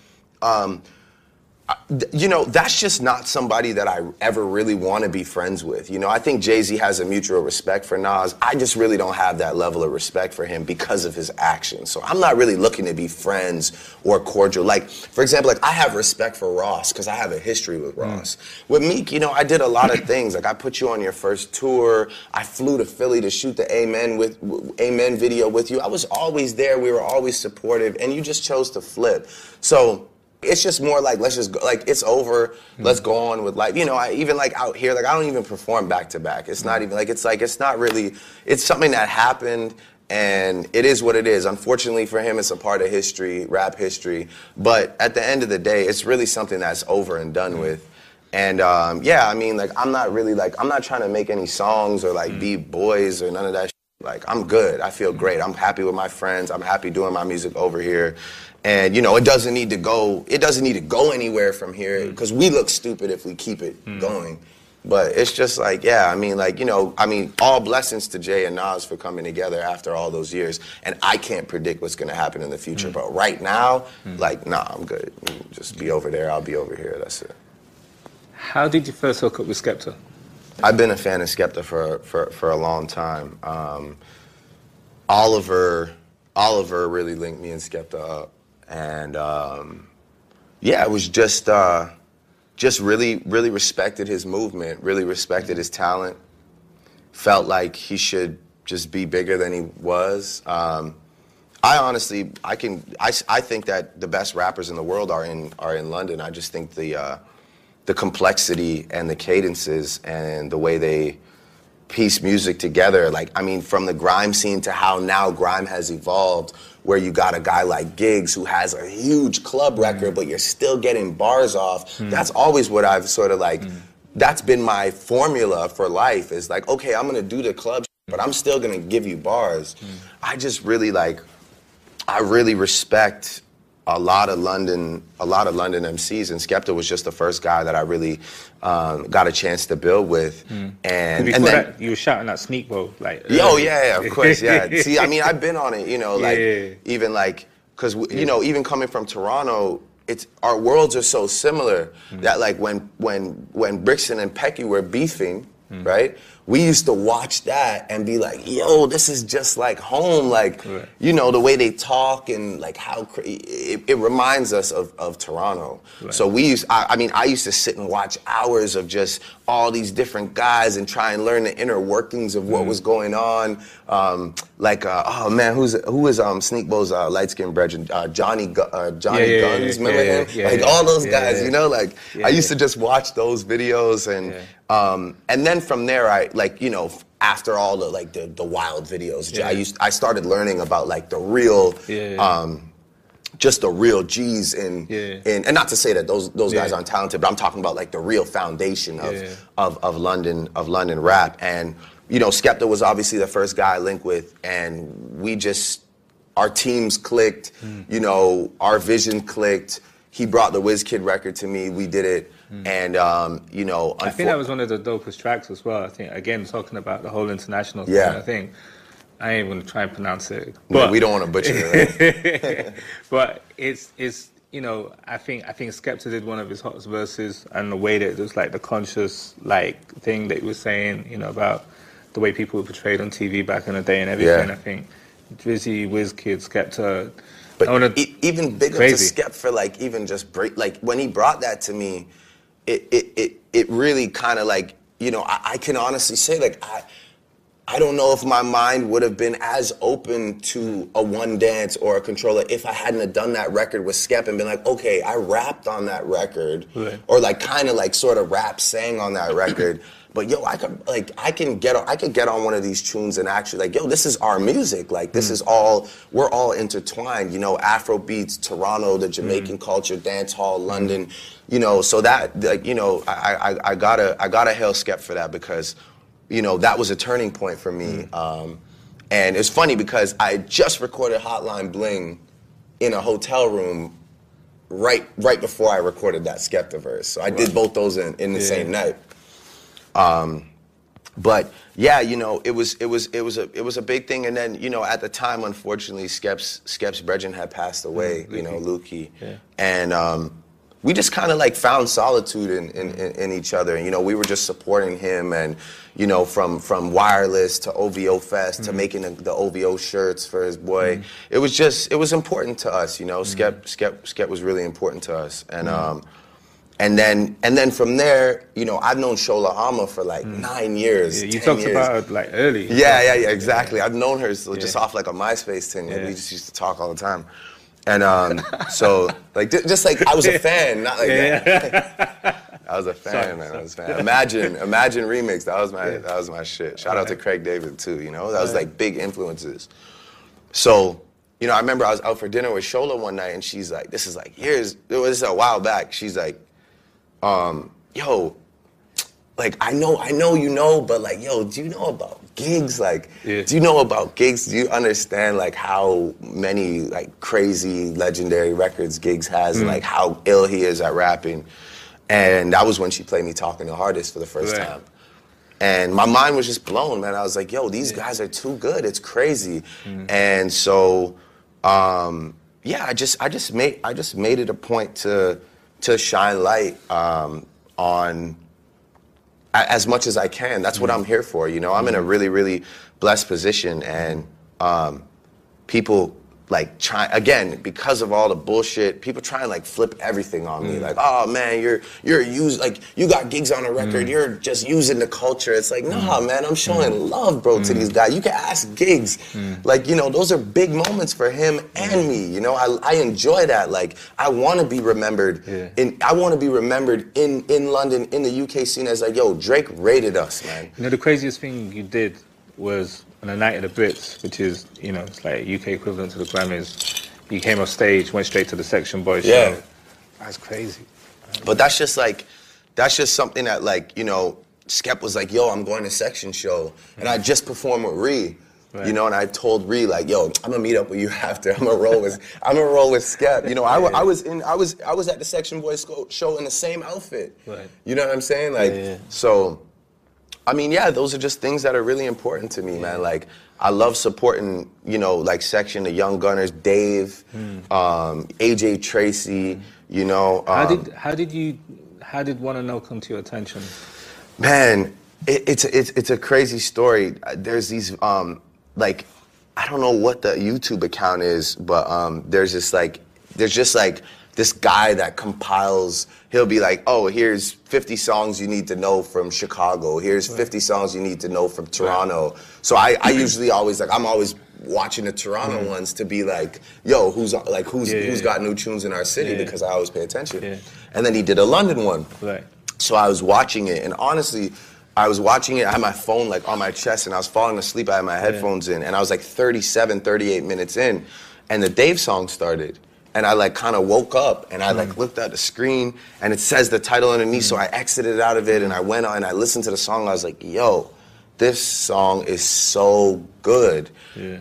You know, that's just not somebody that I ever really want to be friends with. You know, I think JayZ has a mutual respect for Nas. I just really don't have that level of respect for him because of his actions. So I'm not really looking to be friends or cordial. Like, for example, like, I have respect for Ross because I have a history with Ross. With Meek, you know, I did a lot of things. Like, I put you on your first tour. I flew to Philly to shoot the Amen video with you. I was always there. We were always supportive. And you just chose to flip. So it's just more like, let's just go, like, it's over, let's go on with life. You know, I even, like, out here, like, I don't even perform back to back. It's not even, like, it's not really, it's something that happened, and it is what it is. Unfortunately for him, it's a part of history, rap history, but at the end of the day, it's really something that's over and done with. And yeah, I mean, like, I'm not really, like, I'm not trying to make any songs or, like, be boys or none of that shit. Like, I'm good, I feel great, I'm happy with my friends, I'm happy doing my music over here. And, you know, it doesn't need to go anywhere from here, because we look stupid if we keep it going. But it's just like, yeah, I mean, like, you know, I mean, all blessings to Jay and Nas for coming together after all those years. And I can't predict what's going to happen in the future. But right now, like, nah, I'm good. You just be over there, I'll be over here, that's it. How did you first hook up with Skepta? I've been a fan of Skepta for a long time. Oliver really linked me and Skepta up. And yeah, it was just really respected his movement, really respected his talent, felt like he should just be bigger than he was. I think that the best rappers in the world are in London. I just think the the complexity and the cadences and the way they piece music together. Like, I mean, from the grime scene to how now grime has evolved, where you got a guy like Giggs who has a huge club record, but you're still getting bars off. That's always what I've sort of like, that's been my formula for life, is like, okay, I'm gonna do the club, but I'm still gonna give you bars. I just really like, I really respect a lot of London MCs, and Skepta was just the first guy that I really got a chance to build with. And before then that, you were shouting at Sneak Bowl, like. Yeah, of course, yeah. See, I mean, I've been on it, you know, like even like, cause you know, even coming from Toronto, it's our worlds are so similar that like when Brixton and Pecky were beefing, right? We used to watch that and be like, yo, this is just like home. Like, you know, the way they talk and like how, it reminds us of Toronto. So we used, I mean, I used to sit and watch hours of just all these different guys and try and learn the inner workings of what was going on. Oh man, who was Sneak Bow's light-skinned brethren? Johnny Guns, remember him? Like all those guys, you know, like I used to just watch those videos and then from there, I like, you know, after all the like the wild videos, I started learning about like the real, just the real G's and not to say that those guys aren't talented, but I'm talking about like the real foundation of London rap. And you know, Skepta was obviously the first guy I linked with, and we just, our teams clicked, you know, our vision clicked. He brought the WizKid record to me. We did it. And, you know... I think that was one of the dopest tracks as well. I think, again, talking about the whole international thing, I think, I ain't going to try and pronounce it. But no, we don't want to butcher it, right? But it's you know, I think Skepta did one of his hottest verses, and the way that it was like the conscious, like, thing that he was saying, you know, about the way people were portrayed on TV back in the day and everything. I think Drizzy, WizKid, Skepta... But even big up to Skep for like even just like when he brought that to me, it really kind of like, you know, I can honestly say like I don't know if my mind would have been as open to a One Dance or a Controller if I hadn't have done that record with Skep and been like, okay, I rapped on that record, or like kind of like sort of rap sang on that record. But yo, I could get on one of these tunes and actually like, yo, this is our music. Like this is all, we're all intertwined. You know, Afro beats, Toronto, the Jamaican culture, dance hall, London. You know, so that like, you know, I gotta hail Skep for that, because, you know, that was a turning point for me. And it's funny because I just recorded Hotline Bling in a hotel room right before I recorded that Skepta verse. So I did both those in the same night. But yeah, you know, it was a big thing. And then, you know, at the time, unfortunately, Skep's brethren had passed away, you know, Lukey. And we just kind of like found solitude in each other. And, you know, we were just supporting him, and, you know, from Wireless to OVO Fest to making the OVO shirts for his boy. It was important to us, you know. Skep was really important to us. And then from there, you know, I've known Shola Ama for like 9 years. You talked about her like early. Yeah, exactly. I've known her just off like a MySpace thing. We just used to talk all the time. And so like just like I was a fan, not like that. I was a fan, man. I was a fan. Imagine remix. That was my shit. Shout out to Craig David too. You know, that was like big influences. So, you know, I remember I was out for dinner with Shola one night, and she's like, this is a while back. She's like, yo, like I know you know, but like, yo, do you know about gigs? Like, do you know about gigs? Do you understand like how many like crazy legendary records Giggs has, and like how ill he is at rapping? And that was when she played me Talking the Hardest for the first time. And my mind was just blown, man. I was like, yo, these guys are too good. It's crazy. And so, yeah, I just made it a point to shine light on as much as I can. That's what I'm here for, you know. I'm in a really, really blessed position, and people like again, because of all the bullshit, people try and like flip everything on me. Like, oh man, you're like you got gigs on a record, you're just using the culture. It's like, nah, man, I'm showing love, bro, to these guys. You can ask Gigs. Like, you know, those are big moments for him and me. You know, I enjoy that. Like, I want to be remembered I want to be remembered in London, in the UK scene as like, yo, Drake rated us, man. You know, the craziest thing you did was on the Night of the Brits, which is, you know, it's like UK equivalent to the Grammys. You came off stage, went straight to the Section Boys show. That's crazy. But that's just something that, like, you know, Skep was like, yo, I'm going to Section show. And I just performed with Ree. Right. You know, and I told Ree, like, yo, I'm gonna meet up with you after. I'm gonna roll with Skep. You know, I was at the Section Boys show in the same outfit. Right. You know what I'm saying? Like, so I mean, yeah, those are just things that are really important to me, man. Like, I love supporting, you know, like Section, the Young Gunners, Dave, AJ Tracy, you know. How did Wanna Know come to your attention? Man, it's a crazy story. There's these, like, I don't know what the YouTube account is, but there's just like this guy that compiles, he'll be like, oh, here's 50 songs you need to know from Chicago. Here's 50 songs you need to know from Toronto. So I usually always, like, I'm always watching the Toronto ones to be like, yo, who's got new tunes in our city, because I always pay attention. And then he did a London one. Right. So I was watching it, and honestly, I was watching it, I had my phone like on my chest, and I was falling asleep, I had my headphones in, and I was like 38 minutes in, and the Dave song started. And I like kind of woke up and I like looked at the screen and it says the title underneath, so I exited out of it and I went on and I listened to the song. I was like, yo, this song is so good.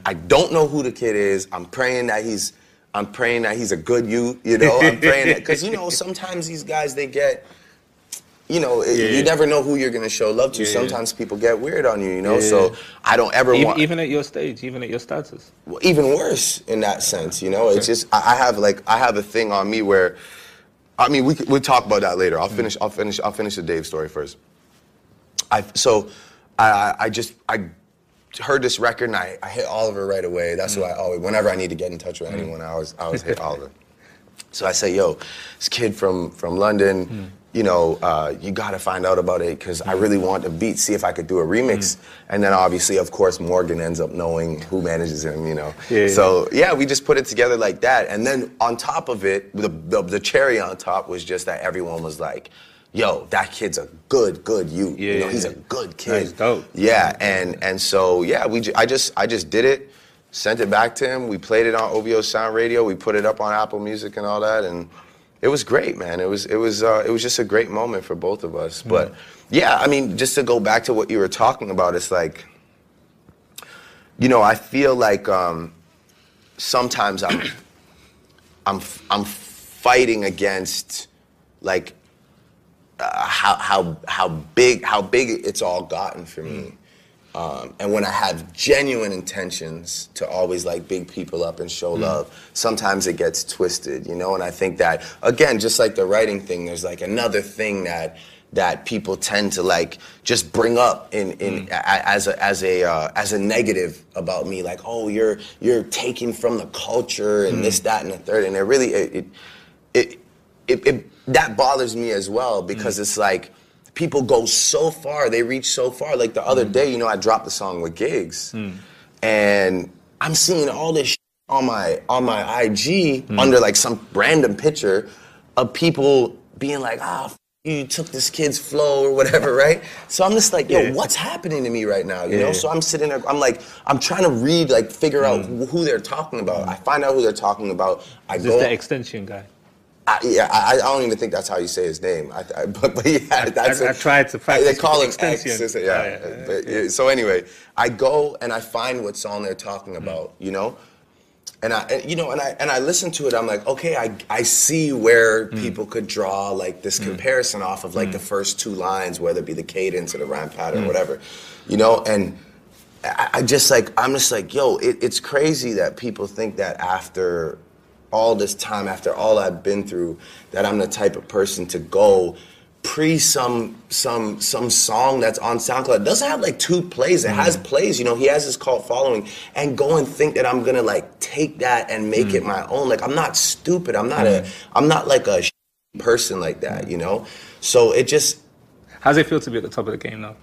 I don't know who the kid is. I'm praying that he's a good youth, you know. I'm praying that, because, you know, sometimes these guys, they get, you know, you never know who you're gonna show love to. Sometimes people get weird on you, you know. So I don't ever want, even at your stage, even at your status. Well, even worse in that sense, you know. It's just I have a thing on me where, I mean, we'll talk about that later. I'll finish the Dave story first. I heard this record and I hit Oliver right away. That's what I always, whenever I need to get in touch with anyone, I always hit Oliver. So I say, yo, this kid from London. You know, you gotta find out about it, because I really want the beat, see if I could do a remix. And then obviously, of course, Morgan ends up knowing who manages him, you know. So yeah, we just put it together like that. And then on top of it, the cherry on top was just that everyone was like, yo, that kid's a good youth. You know, he's a good kid. That's dope. Yeah, and so yeah, I just did it, sent it back to him. We played it on OVO Sound Radio. We put it up on Apple Music and all that, and it was great, man. It was just a great moment for both of us. But yeah, I mean, just to go back to what you were talking about, it's like, you know, I feel like sometimes I'm fighting against like how big it's all gotten for me. And when I have genuine intentions to always like big people up and show love, sometimes it gets twisted, you know? And I think that, again, just like the writing thing, there's like another thing that people tend to like just bring up as a negative about me, like, oh, you're taking from the culture and this, that, and the third. And it really, that bothers me as well, because it's like, people go so far, they reach so far. Like the other day, you know, I dropped the song with Gigs, and I'm seeing all this shit on my IG under like some random picture of people being like, you took this kid's flow or whatever, right? So I'm just like, yo, what's happening to me right now, you know? So I'm sitting there, I'm trying to read, like, figure out who they're talking about. I find out who they're talking about. Is this the extension guy? I don't even think that's how you say his name. But yeah, that's. I tried to practice. They call him extension. X. So anyway, I go and I find what song they're talking about, you know, and I listen to it. I'm like, okay, I see where people could draw like this comparison off of like the first two lines, whether it be the cadence or the rhyme pattern or whatever, you know, and I'm just like, yo, it's crazy that people think that after all this time, after all I've been through, that I'm the type of person to go pre some song that's on SoundCloud. It doesn't have like 2 plays. It has plays. You know, he has his cult following. And go and think that I'm gonna like take that and make it my own. Like, I'm not stupid. I'm not like a person like that. You know. So it just. How's it feel to be at the top of the game now?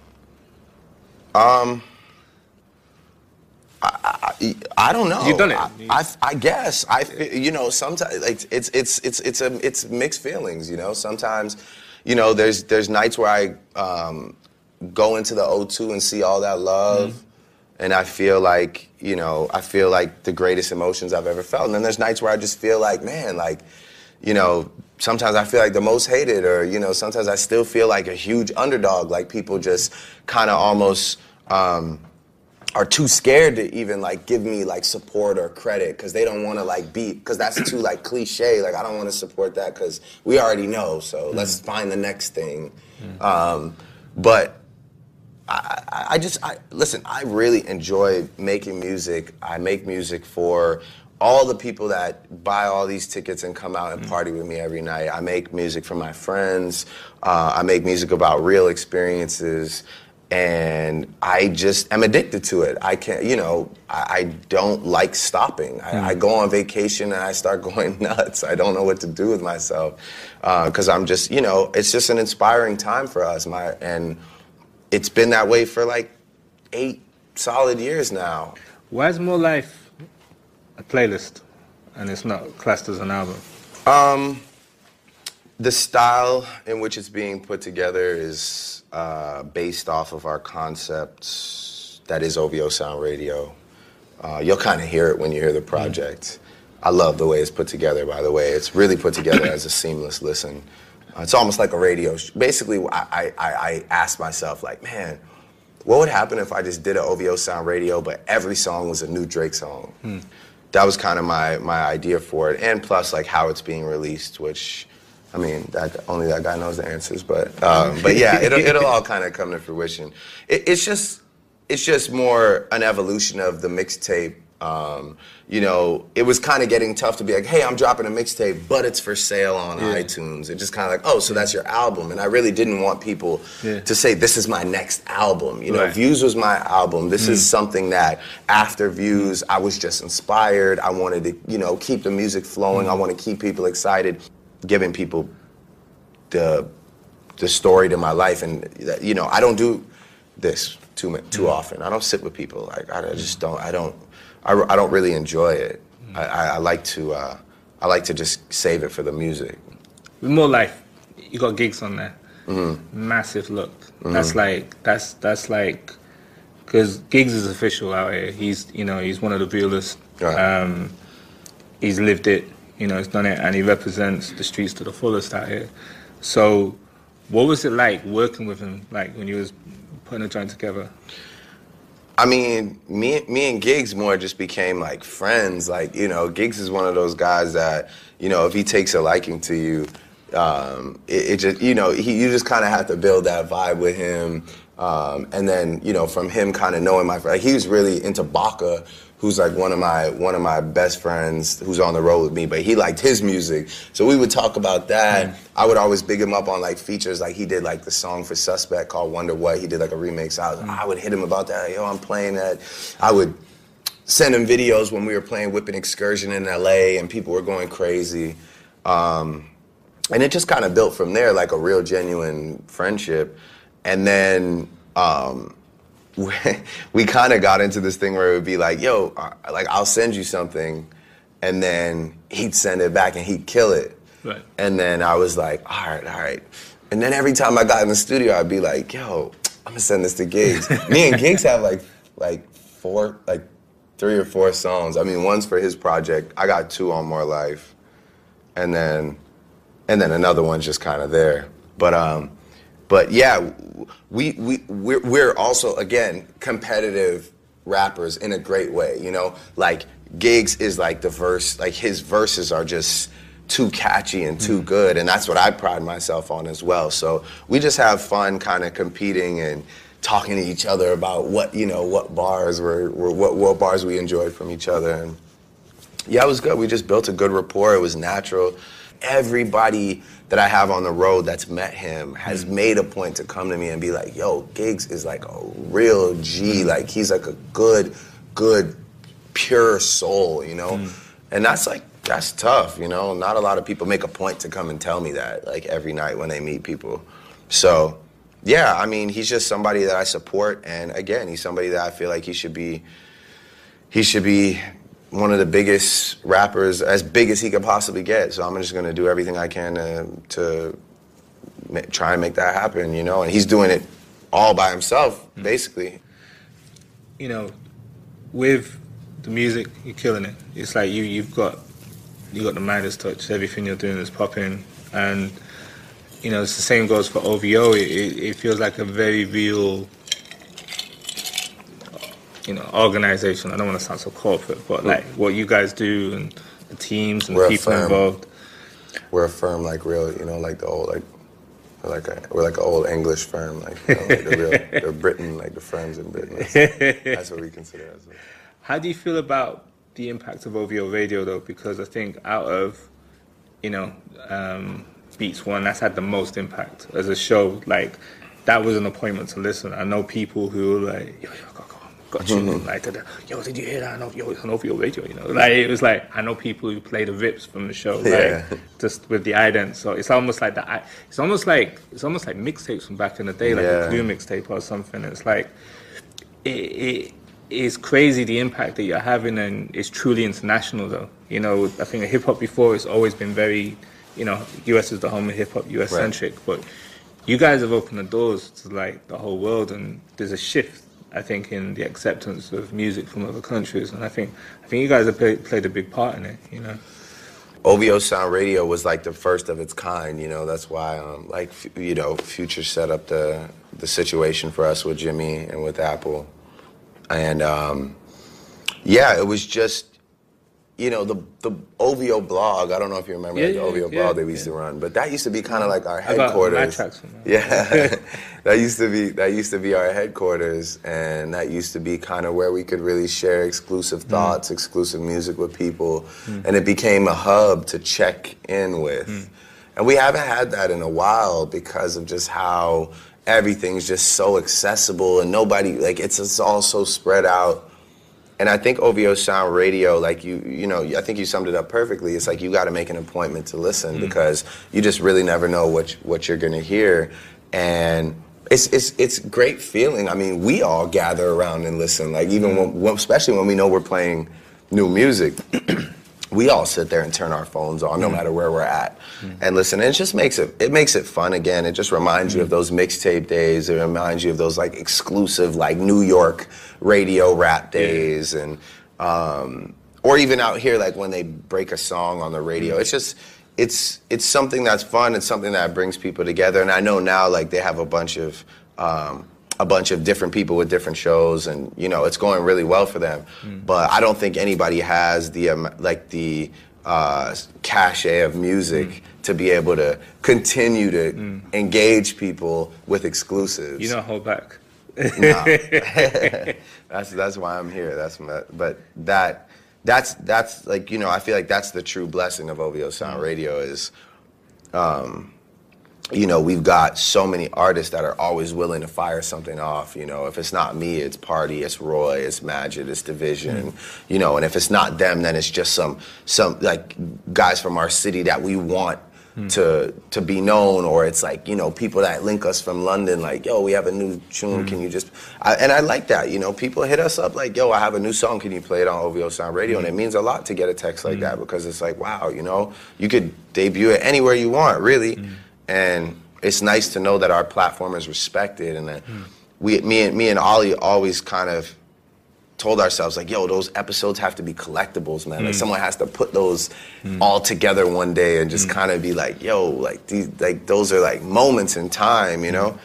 I don't know. You've done it. I guess. You know, sometimes like it's mixed feelings. You know, sometimes, you know, there's nights where I go into the O2 and see all that love, and I feel like, you know, the greatest emotions I've ever felt. And then there's nights where I just feel like, man, like, you know, sometimes I feel like the most hated, or, you know, sometimes I still feel like a huge underdog. Like, people just kind of almost are too scared to even like give me like support or credit, because they don't want to like because that's too like cliche. Like, I don't want to support that because we already know. So let's find the next thing. But listen, I really enjoy making music. I make music for all the people that buy all these tickets and come out and party with me every night. I make music for my friends. I make music about real experiences. And I just am addicted to it. I can't, you know, I don't like stopping. I go on vacation and I start going nuts. I don't know what to do with myself, because I'm just, you know, it's just an inspiring time for us. And it's been that way for like 8 solid years now. Why is More Life a playlist and it's not classed as an album? The style in which it's being put together is based off of our concept that is OVO Sound Radio. You'll kind of hear it when you hear the project. I love the way it's put together, by the way. It's really put together as a seamless listen. It's almost like a radio show. Basically, I asked myself, like, man, what would happen if I just did an OVO Sound Radio, but every song was a new Drake song? That was kind of my idea for it. And plus, like, how it's being released, which, I mean, only that guy knows the answers, but yeah, it'll all kind of come to fruition. It's just more an evolution of the mixtape. You know, it was kind of getting tough to be like, hey, I'm dropping a mixtape, but it's for sale on iTunes. It just kind of like, oh, so that's your album. And I really didn't want people to say, this is my next album. You know, Views was my album. This is something that after Views, I was just inspired. I wanted to, you know, keep the music flowing. I want to keep people excited, giving people the story to my life. And, you know, I don't do this too often. I don't sit with people. Like, I just don't. I don't really enjoy it. I like to just save it for the music. With More Life, you got gigs on there. Massive look. That's like, because Gigs is official out here. He's one of the realest. Right. He's lived it. You know, he's done it, and he represents the streets to the fullest out here. So, what was it like working with him? Like when you was putting a joint together? I meing, me and Giggs more just became like friends. Like, you know, Giggs is one of those guys that, you know, if he takes a liking to you, it just, you know, you just kind of have to build that vibe with him. And then, you know, from him kind of knowing like, he was really into Baka, who's like one of my best friends who's on the road with me, but he liked his music. So we would talk about that. I would always big him up on like features, like he did like the song for Suspect called Wonder What. He did like a remix. I would hit him about that. Yo, I'm playing that. I would send him videos when we were playing Whipping Excursion in LA and people were going crazy. And it just kind of built from there, like a real genuine friendship. And then, we kind of got into this thing where it would be like, yo, like I'll send you something, and then he'd send it back and he'd kill it. Right. And then I was like, all right. And then every time I got in the studio, I'd be like, yo, I'm gonna send this to Giggs. Me and Giggs have like 3 or 4 songs. I mean, one's for his project. I got 2 on More Life, and then another one's just kind of there. But yeah, we're also, again, competitive rappers in a great way, you know? Like, Giggs is like the verse, like his verses are just too catchy and too good, and that's what I pride myself on as well. So we just have fun kind of competing and talking to each other about what bars what bars we enjoyed from each other. And Yeah, it was good. We just built a good rapport. It was natural. Everybody that I have on the road that's met him has made a point to come to me and be like, yo, Giggs is like a real G. Like, he's like a good, pure soul, you know? And that's tough, you know? Not a lot of people make a point to come and tell me that, like, every night when they meet people. So, yeah, I mean, he's just somebody that I support. And again, he's somebody that I feel like he should be one of the biggest rappers, as big as he could possibly get. So I'm just going to do everything I can to try and make that happen, you know? And he's doing it all by himself, basically. You know, with the music, you're killing it. It's like you've got the Midas touch. Everything you're doing is popping. And, you know, it's the same goes for OVO. It feels like a very real, you know, organization. I don't want to sound so corporate, but like what you guys do and the teams and the people involved. We're a firm, like real, you know, like the old, like we're like an old English firm, like, you know, like the Britain, like the firms in Britain. That's what we consider as well. How do you feel about the impact of OVO Radio though? Because I think out of, you know, Beats One, that's had the most impact as a show. Like, that was an appointment to listen. I know people who were like, yo, got you. Like, yo, did you hear that? Yo, it's on OVO Radio, you know. Like, it was like, I know people who play the rips from the show, like, just with the ident. So it's almost like that. It's almost like mixtapes from back in the day, like a Clue mixtape or something. It's like, it is crazy the impact that you're having, and it's truly international though. You know, I think hip hop before it's always been very, you know, US is the home of hip hop, US centric, but you guys have opened the doors to like the whole world, and there's a shift, I think, in the acceptance of music from other countries, and I think you guys have played a big part in it, you know. OVO Sound Radio was like the first of its kind, you know. That's why, like, you know, Future set up the situation for us with Jimmy and with Apple, and yeah, it was just, you know, the OVO blog. I don't know if you remember the OVO blog that we used to run, but that used to be kind of like our headquarters. Yeah, that used to be our headquarters, and that used to be kind of where we could really share exclusive thoughts, exclusive music with people, and it became a hub to check in with. And we haven't had that in a while because of just how everything's just so accessible, and nobody, like, it's all so spread out. And I think OVO Sound Radio, like, you know, I think you summed it up perfectly. It's like you got to make an appointment to listen because you just really never know what you're gonna hear, and it's great feeling. I mean, we all gather around and listen. Like, even when, especially when we know we're playing new music, we all sit there and turn our phones on, no matter where we're at, and listen. And it just makes it fun again. It just reminds you of those mixtape days. It reminds you of those like exclusive like New York radio rap days, and or even out here like when they break a song on the radio. It's just it's something that's fun. It's something that brings people together. And I know now like they have a bunch of different people with different shows, and you know it's going really well for them. But I don't think anybody has the cachet of music to be able to continue to engage people with exclusives. You don't hold back. Nah. That's why I'm here. That's like, you know, I feel like that's the true blessing of OVO Sound Radio is, you know, we've got so many artists that are always willing to fire something off. You know, if it's not me, it's Party, it's Roy, it's Majid, it's Division. You know, and if it's not them, then it's just some like guys from our city that we want to be known, or it's like, you know, people that link us from London, like, yo, we have a new tune, can you just, and I like that, you know, people hit us up like, yo, I have a new song, can you play it on OVO Sound Radio? And it means a lot to get a text like that, because it's like, wow, you know, you could debut it anywhere you want, really. And it's nice to know that our platform is respected, and that me and Ollie always kind of told ourselves like, yo, those episodes have to be collectibles, man. Like someone has to put those all together one day and just kind of be like, yo, like these, like those are like moments in time, you know?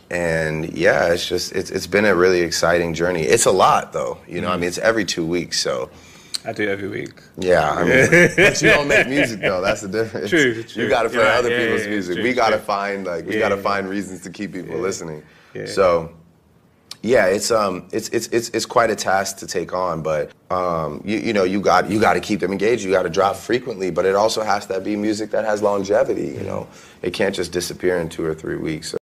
And yeah, it's just, it's been a really exciting journey. It's a lot though, you know, I mean, it's every 2 weeks, so. I do every week. Yeah, I mean, but you don't make music though. That's the difference. True. You got to play other people's music. We got to find we got to find reasons to keep people listening. So, Yeah, it's quite a task to take on, but you got to keep them engaged. You got to drop frequently, but it also has to be music that has longevity. You know, it can't just disappear in 2 or 3 weeks.